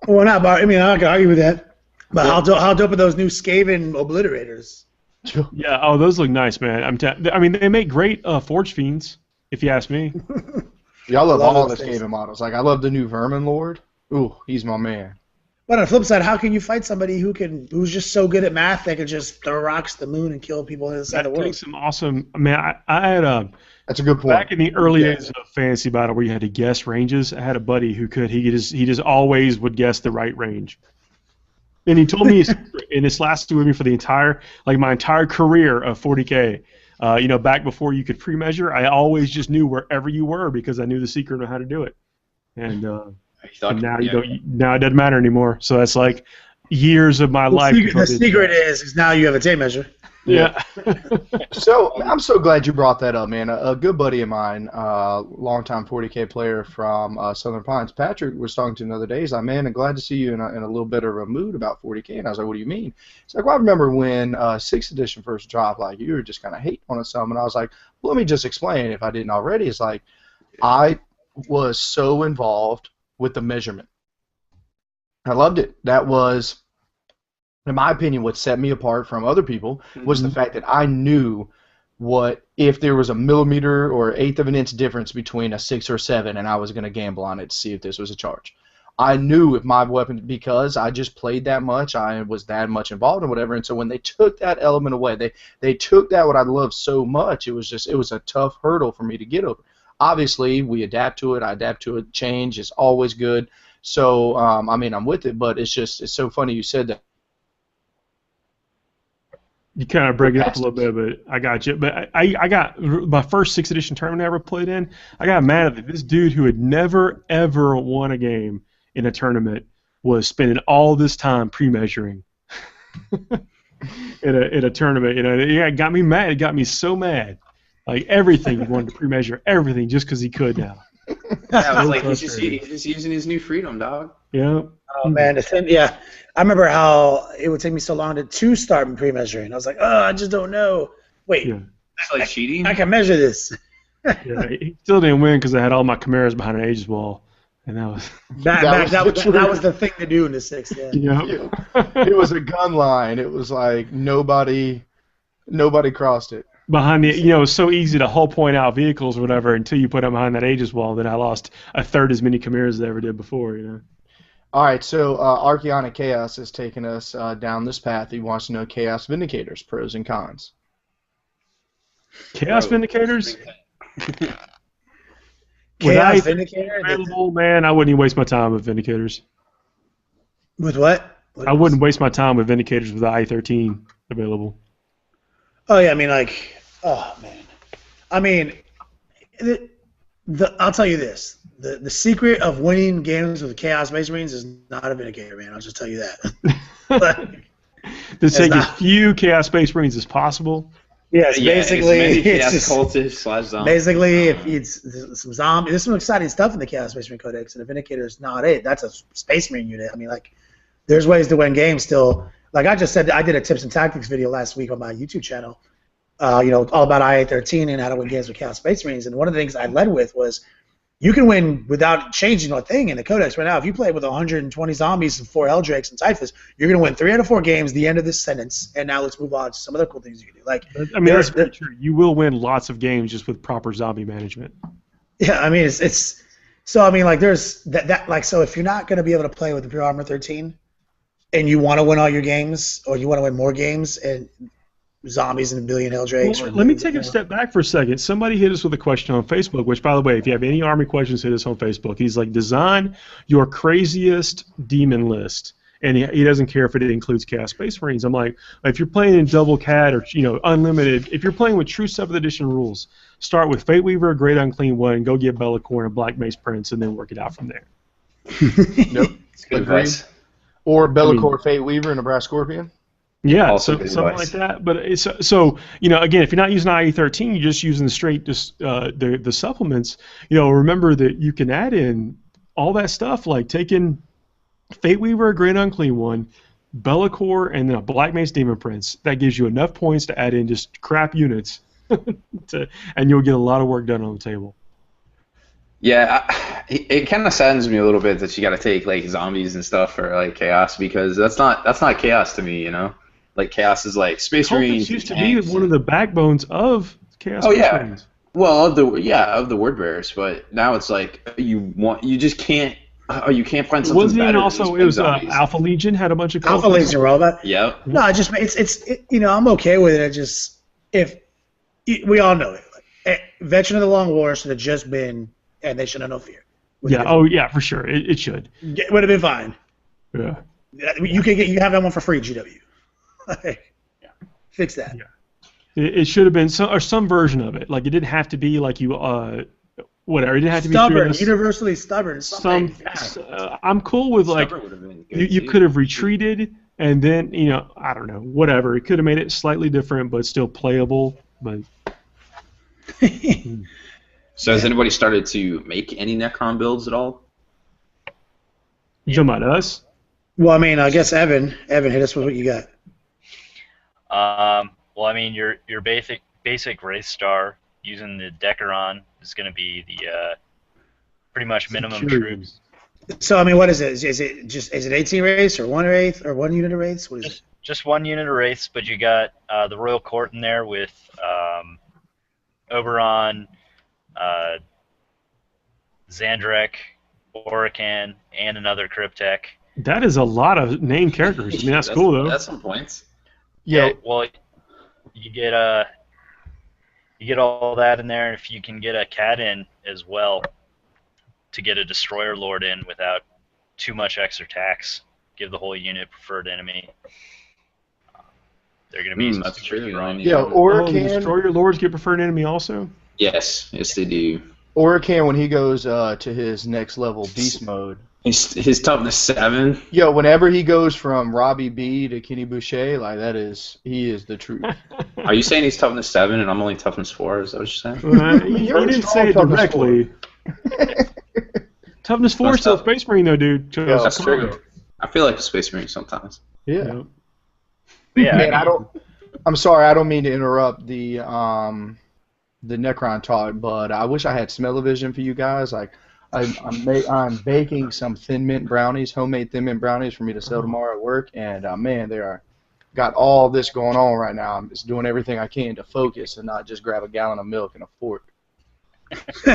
Well, not. I mean, I'm not gonna argue with that. But how dope are those new Skaven obliterators? Yeah. Oh, those look nice, man. I mean, they make great Forge Fiends, if you ask me. Yeah, I love all the Skaven models. Like, I love the new Vermin Lord. Ooh, he's my man. But on the flip side, how can you fight somebody who's just so good at math they can just throw rocks to the moon and kill people inside the world? That takes some awesome. Man, I had a. That's a good point. Back in the early days of Fantasy Battle, where you had to guess ranges, I had a buddy who could. He just always would guess the right range. And he told me, and this lasted with me for my entire career of 40K. Back before you could pre-measure, I always just knew wherever you were because I knew the secret of how to do it. And now it doesn't matter anymore. So that's like years of my life. The secret is now you have a tape measure. Yeah. So I'm so glad you brought that up, man. A good buddy of mine, longtime 40K player from Southern Pines, Patrick, was talking to him the other day. He's like, man, I'm glad to see you in a little bit of a mood about 40K. And I was like, what do you mean? He's like, well, I remember when 6th edition first dropped, like, you were just kind of hating on it some. And I was like, well, let me just explain if I didn't already. It's like, I was so involved with the measurement. I loved it. That was, in my opinion, what set me apart from other people was the fact that I knew if there was a millimeter or 1/8 of an inch difference between a 6 or 7, and I was going to gamble on it to see if this was a charge. I knew if my weapon, because I just played that much, I was that much involved in whatever, and so when they took that element away, they took that what I loved so much, it was a tough hurdle for me to get over. Obviously, we adapt to it. I adapt to it. Change is always good. So, I mean, I'm with it, but it's so funny you said that. You kind of break it up a little bit, but I got you. But I got my first 6th edition tournament I ever played in. I got mad at this dude who had never ever won a game in a tournament was spending all this time pre-measuring in a tournament. You know, it got me mad. It got me so mad. Like everything he wanted to pre-measure everything just because he could now. Yeah, I was like, he's just using his new freedom, dog. Yeah. Oh man, yeah. I remember how it would take me so long to start pre-measuring. I was like, oh, I just don't know. Wait, That's like cheating. I can measure this. Yeah, he still didn't win because I had all my chimeras behind an Aegis wall, and that was that was the thing to do in the 6th. Yeah. Yep. It was a gun line. It was like nobody crossed it. Behind the, it was so easy to hull point out vehicles or whatever until you put them behind that Aegis wall. Then I lost a third as many chimeras as I ever did before. All right, so Archaeonic Chaos has taken us down this path. He wants to know Chaos Vindicators, pros and cons. Chaos Vindicators? Chaos Vindicator? Available, man, I wouldn't even waste my time with Vindicators. With what? I wouldn't waste my time with Vindicators with the I-13 available. Oh, yeah, I mean, like, oh, man. I mean, I'll tell you this. The secret of winning games with Chaos Space Marines is not a Vindicator, man. I'll just tell you that. To take as few Chaos Space Marines as possible. Yes, basically. Chaos Cultist / Zombie. Basically, if it's some zombie, there's some exciting stuff in the Chaos Space Marine Codex, and the Vindicator is not it. That's a Space Marine unit. I mean, like, there's ways to win games still. Like I just said, I did a tips and tactics video last week on my YouTube channel. All about IA-13 and how to win games with Chaos Space Marines. And one of the things I led with was you can win without changing a thing in the Codex right now. If you play with 120 zombies and 4 Eldrakes and Typhus, you're going to win 3 out of 4 games, the end of this sentence, and now let's move on to some other cool things you can do. Like, I mean, that's very true. You will win lots of games just with proper zombie management. Yeah, I mean, it's so, I mean, like, there's that like, so if you're not going to be able to play with Imperial Armor 13 and you want to win all your games or you want to win more games and zombies and a billion Eldrakes. Well, let me take a step back for a second. Somebody hit us with a question on Facebook, which, by the way, if you have any Army questions, hit us on Facebook. He's like, design your craziest demon list. And he doesn't care if it includes Chaos Space Marines. I'm like, if you're playing in double CAD or unlimited, if you're playing with true 7th edition rules, start with Fate Weaver, Great Unclean One, go get Bellacore and a Black Mace Prince, and then work it out from there. Nope. It's good advice. Or Bellacore, Fate Weaver, and a Brass Scorpion. Yeah, also something like that. But it's again, if you're not using IE13, you're just using the supplements. Remember that you can add in all that stuff, like taking Fate Weaver, a Great Unclean One, Bellacore, and then a Black Mace Demon Prince. That gives you enough points to add in just crap units, and you'll get a lot of work done on the table. Yeah, it kind of saddens me a little bit that you got to take like zombies and stuff for like chaos, because that's not chaos to me, Like chaos is like Space Marines. Used to be one of the backbones of Chaos. Oh yeah. Marines. Well, of the word bearers, but now it's like you can't find something. Wasn't better it also it was Alpha Legion had a bunch of Alpha Legion robot. Yep. No, I'm okay with it. We all know it. Veteran of the Long War should have just been, and they should have no fear. Yeah. Oh yeah, for sure. It should. It would have been fine. Yeah. You have that one for free, GW. Fix that. Yeah. It should have been some version of it. Like it didn't have to be like you whatever. It didn't have to be stubborn, universally stubborn. I'm cool with like you could have retreated and then I don't know, whatever. It could have made it slightly different but still playable. But so has anybody started to make any Necron builds at all? You talking about us? Well, I mean, I guess Evan, hit us with what you got. Well, I mean, your basic Wraith Star using the Decaron is going to be the pretty much minimum troops. So, I mean, what is it? Is it 18 Wraiths or 1 Wraith or 1 unit of Wraiths? What is it? Just 1 unit of Wraiths, but you got the Royal Court in there with Oberon, Zandrek, Oracan, and another Cryptek. That is a lot of named characters. I mean, that's cool though. That's some points. Yeah. Well, you get all that in there, and if you can get a cat in as well to get a Destroyer Lord in without too much extra tax, give the whole unit preferred enemy. They're going to be that's true. Yeah, Oracan. Destroyer Lords get preferred enemy also? Yes, they do. Oracan, when he goes to his next level beast mode. His toughness 7. Yo, whenever he goes from Robbie B to Kenny Boucher, like he is the truth. Are you saying he's toughness 7 and I'm only toughness 4? Is that what you're saying? You didn't say it directly. Toughness 4 is still Space Marine though, dude. Yeah, that's true. I feel like a Space Marine sometimes. Yeah. Yeah. Man, I'm sorry, I don't mean to interrupt the Necron talk, but I wish I had smell-o-vision for you guys. Like, I'm baking some Thin Mint brownies, homemade Thin Mint brownies for me to sell tomorrow at work, and man, they are got all this going on right now. I'm just doing everything I can to focus and not just grab a gallon of milk and a fork. So,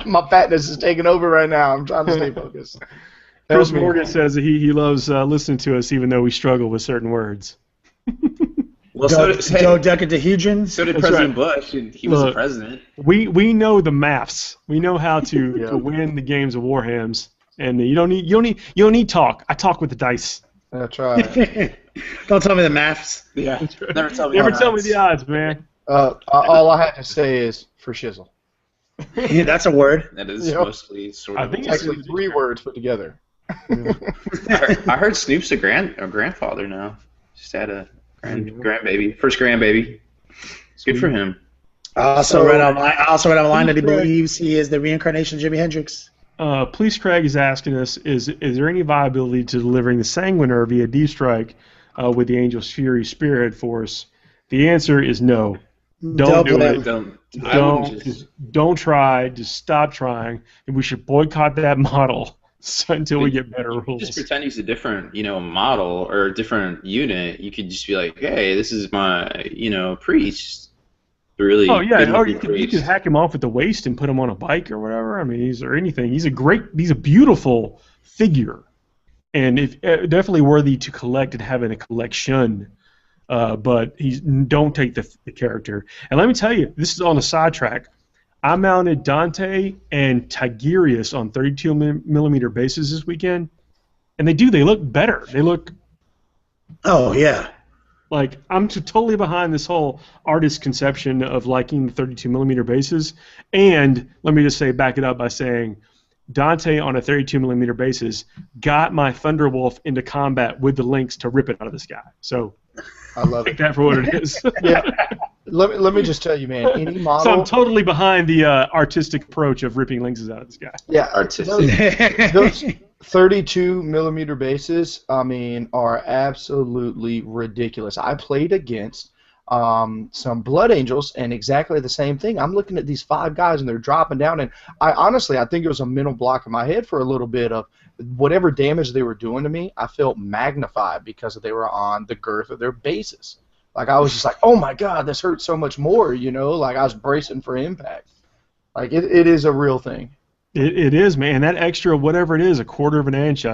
my fatness is taking over right now. I'm trying to stay focused. Chris Morgan says that he loves listening to us even though we struggle with certain words. Well, dodecahedron. So did President Bush, and he was the president. We know the maths. We know how to win the games of Warhams, and you don't need talk. I talk with the dice. That's right. Don't tell me the maths. Yeah. Never tell me the odds, man. All I have to say is for shizzle. Yeah, that's a word. That is mostly sort of. I think it's actually 3 words put together. I heard Snoop's a grandfather now. Just had a grandbaby, first grandbaby. It's good for him. I also read online that he believes he is the reincarnation of Jimi Hendrix. Police Craig is asking us: Is there any viability to delivering the Sanguiner via D Strike with the Angel's Fury Spearhead Force? The answer is no. Don't do it. Don't try. Just stop trying. And we should boycott that model until we get better rules. Just pretend he's a different, model or a different unit. You could just be like, hey, this is my, priest. Really. Oh yeah. Or you could hack him off at the waist and put him on a bike or whatever. I mean, he's a beautiful figure, and definitely worthy to collect and have in a collection. But don't take the character. And let me tell you, this is on a sidetrack. I mounted Dante and Tigerius on 32mm bases this weekend, and they look better. They look. Oh yeah. Like I'm totally behind this whole artist conception of liking the 32mm bases, and let me just back it up by saying, Dante on a 32mm basis got my Thunderwolf into combat with the links to rip it out of the sky. So. I love Take that for what it is. Yeah. Let me just tell you, man. Any model. So I'm totally behind the artistic approach of ripping links out of the sky. Yeah, artistic. Those 32mm bases, are absolutely ridiculous. I played against some Blood Angels, and exactly the same thing. I'm looking at these 5 guys, and they're dropping down, and I think it was a mental block in my head for a little bit of whatever damage they were doing to me. I felt magnified because they were on the girth of their bases. Like I was just like, oh my God, this hurts so much more, Like I was bracing for impact. Like it is a real thing. It is, man. That extra whatever it is, a quarter of an inch.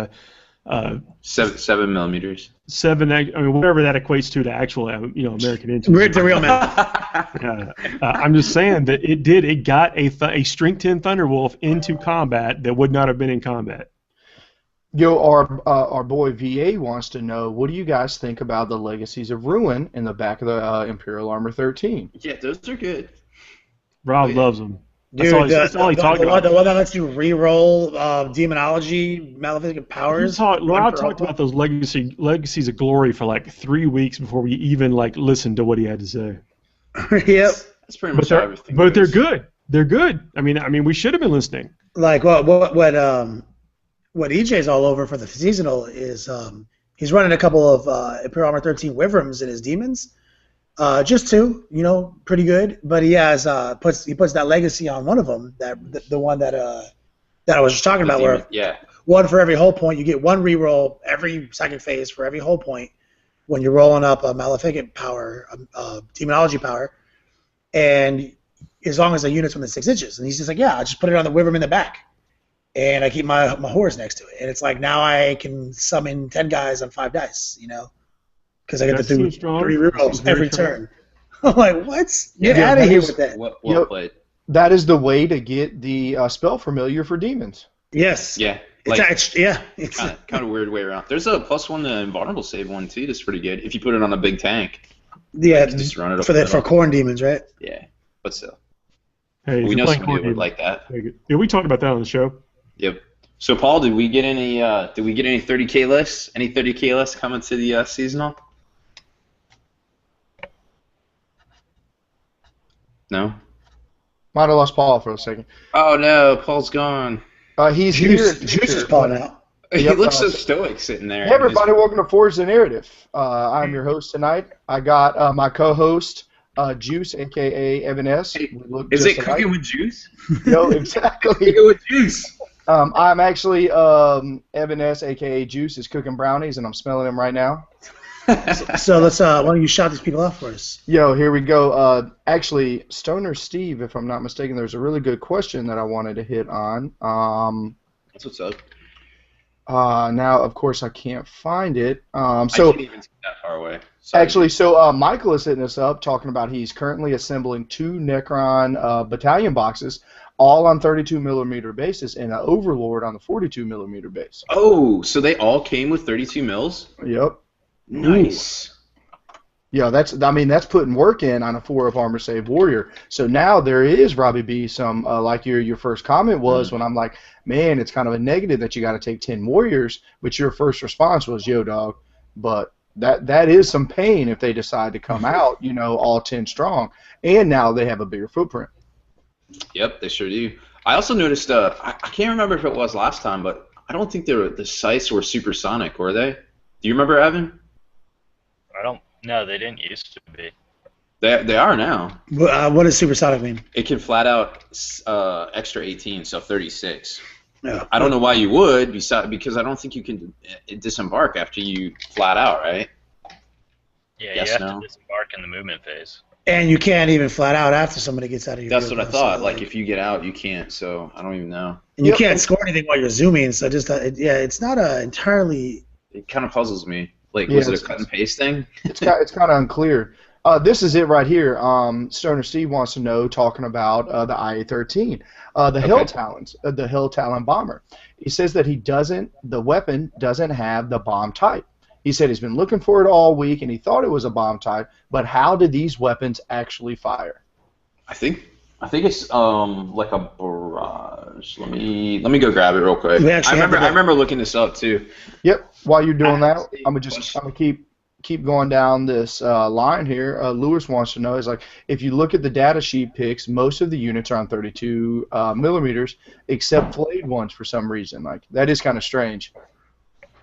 7 millimeters. Whatever that equates to actual, American inches. We're the real man. I'm just saying that it got a Strength 10 Thunderwolf into combat that would not have been in combat. Yo, our boy VA wants to know, what do you guys think about the Legacies of Ruin in the back of the Imperial Armor 13? Yeah, those are good. Rob loves them. Dude, that's all he talked about. The one that lets you re-roll Demonology, Maleficent Powers. Rob talked about those Legacies of Glory for like 3 weeks before we even listened to what he had to say. Yep. That's pretty much everything. But they're good. They're good. I mean, we should have been listening. Like what EJ's all over for the seasonal is he's running a couple of Imperial Armor 13 Wyverns in his demons. Just 2, pretty good. But he has puts that legacy on one of them, the one that I was just talking about, where one for every hull point. You get 1 reroll every second phase for every hull point when you're rolling up a Maleficent power, Demonology power, and as long as the unit's within 6 inches. And he's just like, yeah, I just put it on the Wyvern in the back. and I keep my horse next to it, and it's like now I can summon 10 guys on 5 dice, you know, because I get to do 3 rerolls every turn. I'm like, what? Get out of here with that. Well played. That is the way to get the spell familiar for demons. Yes. Yeah. It's kind of weird way around. There's a +1 invulnerable save one too. That's pretty good if you put it on a big tank. Yeah, just run it up for corn demons, right? Yeah, but still. Hey, we know somebody would like that. Yeah, we talked about that on the show. Yep. So Paul, did we get any 30K lists? Any 30K lists coming to the seasonal? No. Might have lost Paul for a second. Oh no, Paul's gone. He's here. Juice is Paul now. He looks so stoic sitting there. Hey everybody, welcome to Forge the Narrative. I'm your host tonight. I got my co-host, Juice, aka Evan S. Hey, is it cooking with juice? No, exactly. Cooking with juice. I'm actually Evan S. aka Juice is cooking brownies, and I'm smelling them right now. So let's why don't you shout these people out for us? Yo, here we go. Actually, Stoner Steve, if I'm not mistaken, there's a really good question that I wanted to hit on. That's what's up. Now, of course, I can't find it. I can't even see that far away. Sorry. Actually, so Michael is hitting us up, talking about he's currently assembling 2 Necron battalion boxes, all on 32mm bases, and an Overlord on the 42mm base. Oh, so they all came with 32 mils? Yep. Nice. Yeah, that's putting work in on a 4-up armor save warrior. So now there is, Robbie B, some like your first comment was when I'm like, man, it's kind of a negative that you got to take 10 warriors, but your first response was, yo, dog. But that is some pain if they decide to come out, you know, all 10 strong, and now they have a bigger footprint. Yep, they sure do. I also noticed, I can't remember if it was last time, but I don't think the sights were supersonic, were they? Do you remember, Evan? No, they didn't used to be. They are now. What does supersonic mean? It can flat out extra 18, so 36. Yeah. I don't know why you would, because I don't think you can disembark after you flat out, right? Yeah, you have to disembark in the movement phase. And you can't even flat out after somebody gets out of your That's what I thought. Like, if you get out, you can't, so I don't even know. And you can't score anything while you're zooming, so just, it's not entirely... It kind of puzzles me. Like, was it a cut and paste thing? It's kind of unclear. This is it right here. Stoner Steve wants to know, talking about the IA-13, the Hell Talons, the Hell Talon bomber. He says that the weapon doesn't have the bomb type. He said he's been looking for it all week, and he thought it was a bomb type. But how did these weapons actually fire? I think it's like a barrage. Let me go grab it real quick. I remember looking this up too. Yep. While you're doing that, I'm gonna keep going down this line here. Lewis wants to know, is like, if you look at the data sheet picks, most of the units are on 32 millimeters, except flayed ones for some reason. Like, that is kind of strange.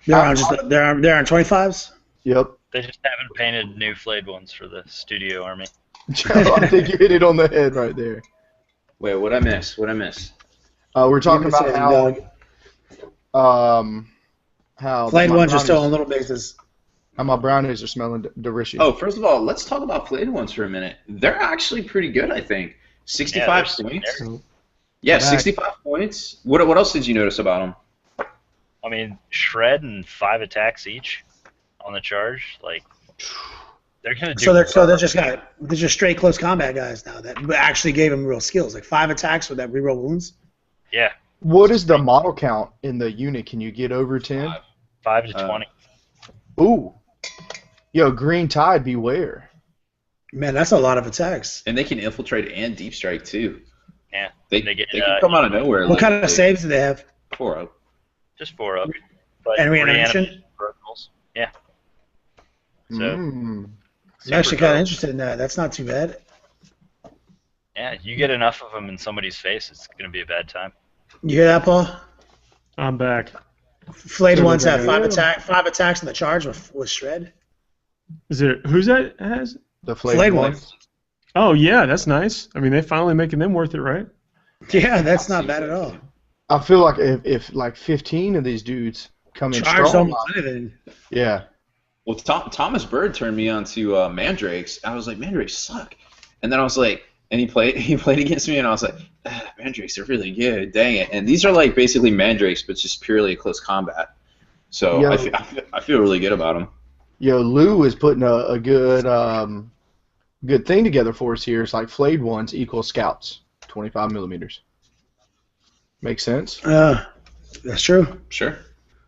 They're on 25s. Yep. They just haven't painted new flayed ones for the studio army. I think you hit it on the head right there. Wait, what'd I miss? We're talking about how flayed ones are still on little bases. How my brownies are smelling delicious. Oh, first of all, let's talk about flayed ones for a minute. They're actually pretty good, I think. 65 points. Yeah, 65 points. What else did you notice about them? I mean, shred and 5 attacks each on the charge. Like, they're gonna do. So they're just straight close combat guys now that actually gave them real skills, like 5 attacks with that reroll wounds. Yeah. What is the model count in the unit? Can you get over 10? 5 to 20. Ooh. Yo, Green Tide, beware. Man, that's a lot of attacks. And they can infiltrate and deep strike too. Yeah. They can come out of nowhere. What kind of saves do they have? 4-up. Just 4-up. And reanimation? Yeah. So. I'm actually kind of interested in that. That's not too bad. Yeah, you get enough of them in somebody's face, it's going to be a bad time. You hear that, Paul? I'm back. Flayed ones have 5 attacks in the charge with shred. Is it who's that has? The flayed ones. Oh yeah, that's nice. I mean, they're finally making them worth it, right? Yeah, that's not bad at all. I feel like if like 15 of these dudes come in strong, anything. Yeah. Well, Thomas Bird turned me on to Mandrakes. I was like, Mandrakes suck. And then I was like, and he played against me, and I was like, Mandrakes are really good. Dang it! And these are like basically Mandrakes, but just purely close combat. So I feel really good about them. Yo, Lou is putting a good good thing together for us here. It's like flayed ones equal scouts, 25 millimeters. Makes sense? That's true. Sure.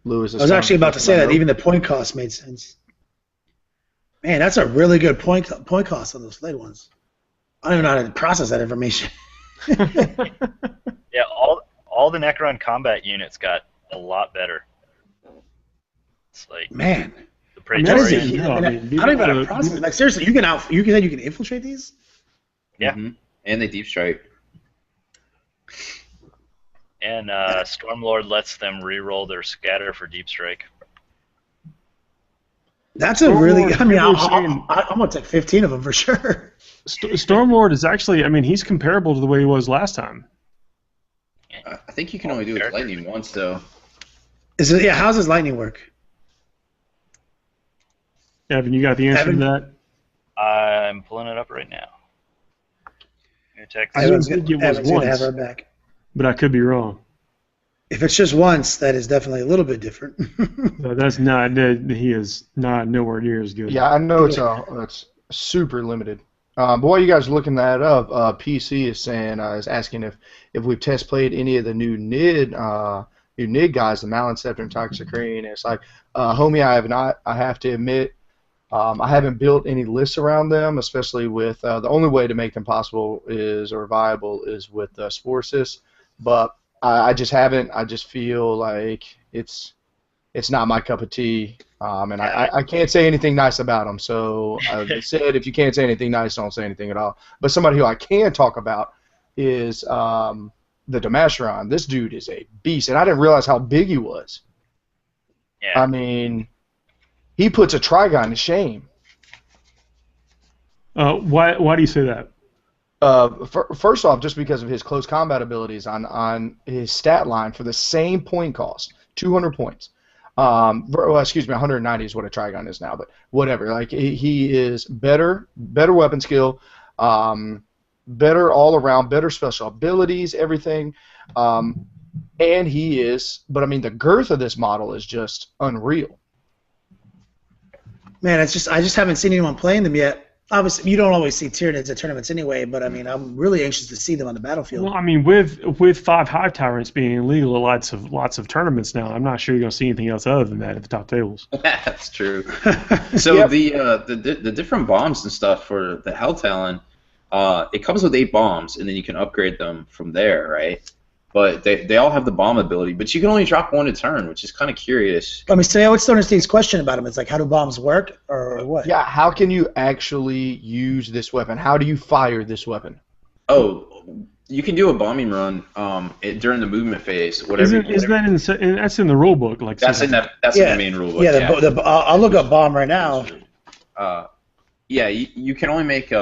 Lou is I was actually about to say that even the point cost made sense. Man, that's a really good point cost on those flayed ones. I don't even know how to process that information. Yeah, all the Necron combat units got a lot better. It's like, man, the Praetorian. I don't even know how to process it. Like, seriously, you can infiltrate these? Yeah. Mm-hmm. And they deep strike. And Stormlord lets them re-roll their scatter for deep strike. That's a really. I mean, I'm gonna take 15 of them for sure. Stormlord is actually. I mean, he's comparable to the way he was last time. I think you can only do it with lightning once, though. Yeah. How's his lightning work? Evan, you got the answer to that? I'm pulling it up right now. I don't think it was once, but I could be wrong. If it's just once, that is definitely a little bit different. No, that's not. He is not nowhere near as good. Yeah, I know it's super limited. But while you guys are looking that up, PC is saying is asking if we've test played any of the new NID guys, the Malin Scepter and Toxicrane. And it's like, homie, I have not. I have to admit, I haven't built any lists around them, especially with the only way to make them possible or viable is with Sporcis. But I just haven't. I just feel like it's not my cup of tea, and I can't say anything nice about them. So they said if you can't say anything nice, don't say anything at all. But somebody who I can talk about is the Damasheron. This dude is a beast, and I didn't realize how big he was. Yeah. I mean, he puts a Trigon to shame. Why do you say that? First off, just because of his close combat abilities on his stat line for the same point cost, 200 points. Excuse me, 190 is what a Trigon is now, but whatever. Like he is better weapon skill, better all around, better special abilities, everything. And he is, but I mean, the girth of this model is just unreal. Man, I just haven't seen anyone playing them yet. Obviously, you don't always see Tyranids at tournaments anyway, but I mean, I'm really anxious to see them on the battlefield. Well, I mean, with 5 Hive Tyrants being illegal at lots of tournaments now, I'm not sure you're going to see anything else other than that at the top tables. That's true. So yep. the different bombs and stuff for the Hell Talon, it comes with 8 bombs, and then you can upgrade them from there, right? But they all have the bomb ability, but you can only drop 1 a turn, which is kind of curious. I mean, so I would still understand his question about him. It's like, how do bombs work, or what? Yeah, how can you actually use this weapon? How do you fire this weapon? Oh, you can do a bombing run during the movement phase. Whatever. That's in the rule book? Like that's in the main rule book. Yeah, I'll look up bomb right now. Yeah, you can only make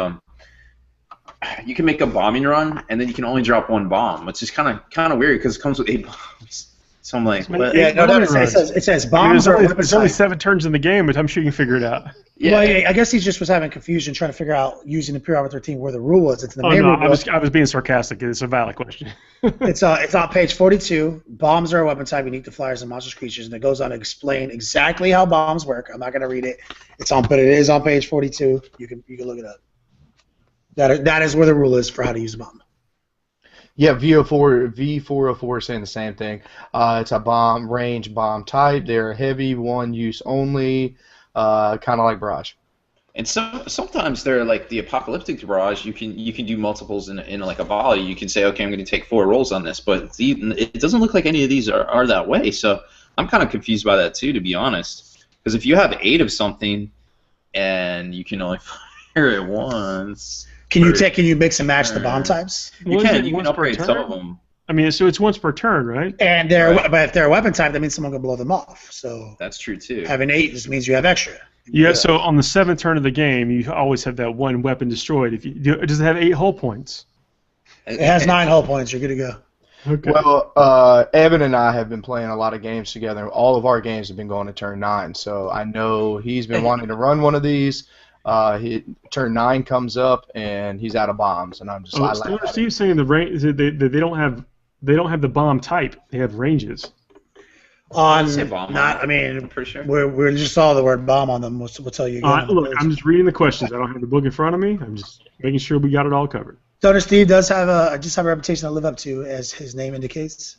you can make a bombing run, and then you can only drop 1 bomb, which is kind of weird because it comes with 8 bombs. So I'm like, what? Yeah, no, it says bombs. I mean, there's only 7 turns in the game, but I'm sure you can figure it out. Yeah. Well, I guess he just was having confusion trying to figure out using Imperial Armor 13 where the rule was. It's in the main rule book. I was being sarcastic. It's a valid question. It's on page 42. Bombs are a weapon type unique to flyers and monstrous creatures, and it goes on to explain exactly how bombs work. I'm not going to read it. But it is on page 42. You can look it up. That is where the rule is for how to use a bomb. Yeah, V404 is saying the same thing. It's a bomb range bomb type. They're heavy, 1 use only, kind of like barrage. And sometimes they're like the apocalyptic barrage. You can do multiples in like a volley. You can say, okay, I'm going to take 4 rolls on this, but it doesn't look like any of these are that way. So I'm kind of confused by that too, to be honest. Because if you have 8 of something and you can only fire it once. Can you mix and match the bomb types? You can upgrade some of them. I mean, so it's once per turn, right? And but if they're a weapon type, that means someone can blow them off. So that's true too. Having 8 just means you have extra. Yeah. So on the 7th turn of the game, you always have that 1 weapon destroyed. Does it have 8 hull points? It has 9 hull points. You're good to go. Okay. Well, Evan and I have been playing a lot of games together. All of our games have been going to turn 9, so I know he's been wanting to run one of these. Turn 9 comes up and he's out of bombs, and I'm just. Stoner Steve's saying the range they don't have the bomb type. They have ranges. I mean, I'm pretty sure. We just saw the word bomb on them. We'll tell you again. Look, I'm just reading the questions. I don't have the book in front of me. I'm just making sure we got it all covered. Stoner Steve does have a reputation to live up to, as his name indicates.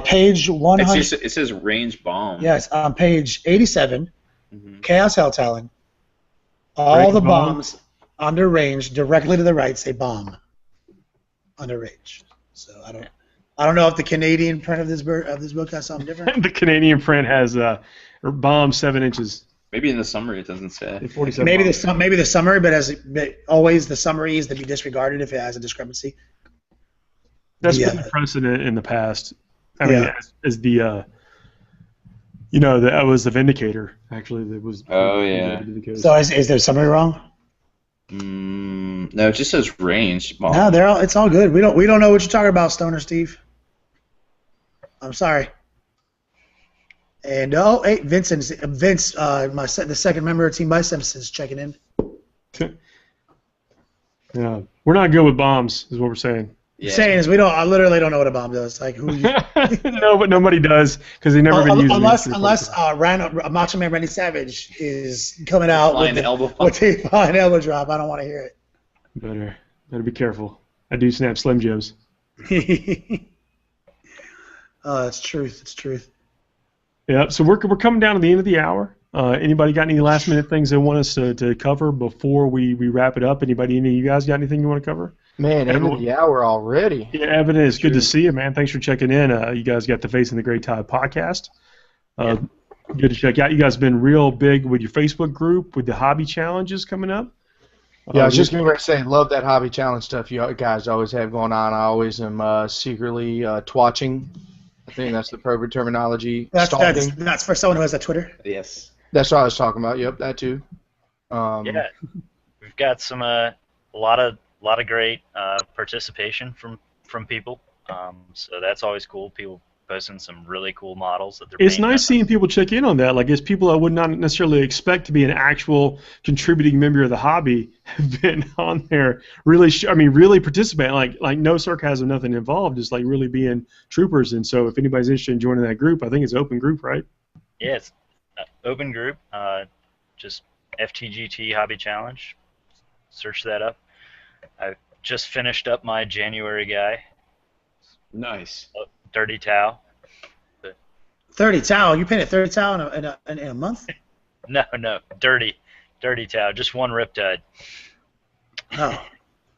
Page 100. It says range bomb. Yes, on page 87, Chaos Hell Talon. All the bombs under range directly to the right say bomb. Under range. So I don't know if the Canadian print of this book has something different. The Canadian print has bomb 7 inches. Maybe in the summary it doesn't say. Maybe the summary, but always the summary is to be disregarded if it has a discrepancy. That's been the precedent in the past. I mean, as the that was the Vindicator actually. That was. Oh yeah. So is there summary wrong? No, it just says range. Bomb. No, it's all good. We don't know what you're talking about, Stoner Steve. I'm sorry. And hey, Vince, the second member of Team Biceps is checking in. Yeah, we're not good with bombs, is what we're saying. Yeah. Saying is I literally don't know what a bomb does. Like who? No, but nobody does because they never been used. Unless Macho Man Randy Savage is coming out with the elbow drop. I don't want to hear it. Better be careful. I do snap Slim Jims. Oh, that's truth. It's truth. Yeah, so we're coming down to the end of the hour. Anybody got any last minute things they want us to cover before we wrap it up? Any of you guys got anything you want to cover? Man, end of the hour already. Yeah, Evan, it's good to see you, man. Thanks for checking in. You guys got the Facing the Great Tide podcast. Good to check out. You guys have been real big with your Facebook group with the hobby challenges coming up. Yeah, I was just going to say, love that hobby challenge stuff you guys always have going on. I always am secretly twatching. I think that's the appropriate terminology. That's for someone who has a Twitter. Yes. That's what I was talking about. Yep, that too. Yeah, we've got some a lot of great participation from people. So that's always cool. People posting some really cool models that they're. It's nice seeing people check in on that. Like, it's people I would not necessarily expect to be an actual contributing member of the hobby have been on there. Really participating. Like no sarcasm, nothing involved. Just like really being troopers. And so, if anybody's interested in joining that group, I think it's an open group, right? Yeah, it's an open group. Just FTGT Hobby Challenge. Search that up. I just finished up my January guy. Nice. 30 Tau. 30 Tau? You painted 30 Tau in a month? No. Dirty Tau. Just one Riptide. Oh.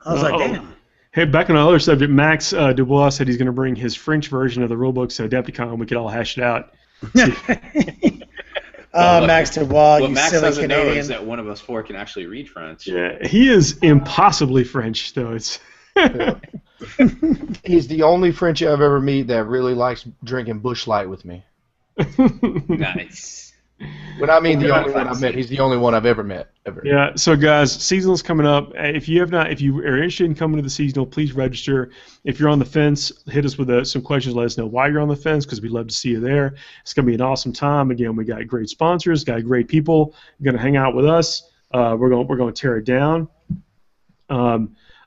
I was like, damn. Hey, back on another subject, Max Dubois said he's going to bring his French version of the rulebooks to Adepticon. We could all hash it out. Max Dubois, what you Max silly doesn't Canadian. know is that one of us four can actually read French. Yeah, he is impossibly French, though. It's He's the only French I've ever met that really likes drinking Busch Light with me. Nice. When I mean the only one I've met, he's the only one I've ever met. Ever. Yeah. So guys, seasonal's coming up. If you are interested in coming to the seasonal, please register. If you're on the fence, hit us with some questions. Let us know why you're on the fence, because we'd love to see you there. It's gonna be an awesome time. Again, we got great sponsors, got great people. You're gonna hang out with us. We're gonna tear it down.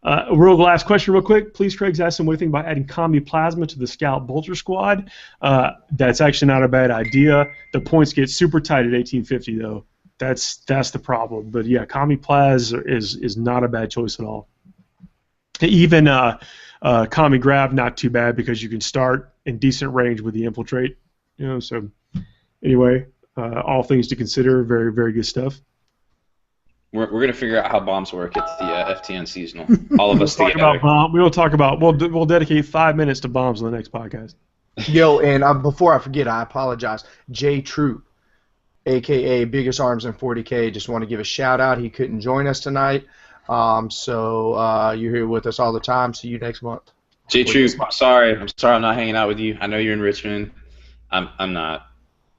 Last question real quick. Please, Craig's asking what do you think about adding Combi Plasma to the Scout Bolter Squad. That's actually not a bad idea. The points get super tight at 1850 though. That's the problem. But yeah, Combi Plas is not a bad choice at all. Even Combi Grab, not too bad because you can start in decent range with the Infiltrate. So anyway, all things to consider. Very, very good stuff. We're going to figure out how bombs work at the FTN seasonal. All of us together. We'll talk about. We'll dedicate 5 minutes to bombs on the next podcast. Yo, and before I forget, I apologize. J Troop, a.k.a. Biggest Arms in 40K, just want to give a shout out. He couldn't join us tonight, so you're here with us all the time. See you next month. J Troop, I'm sorry I'm not hanging out with you. I know you're in Richmond. I'm not.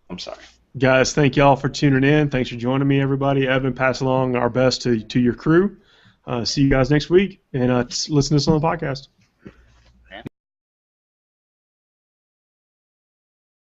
I'm sorry. Guys, thank y'all for tuning in. Thanks for joining me, everybody. Evan, pass along our best to your crew. See you guys next week, and listen to us on the podcast.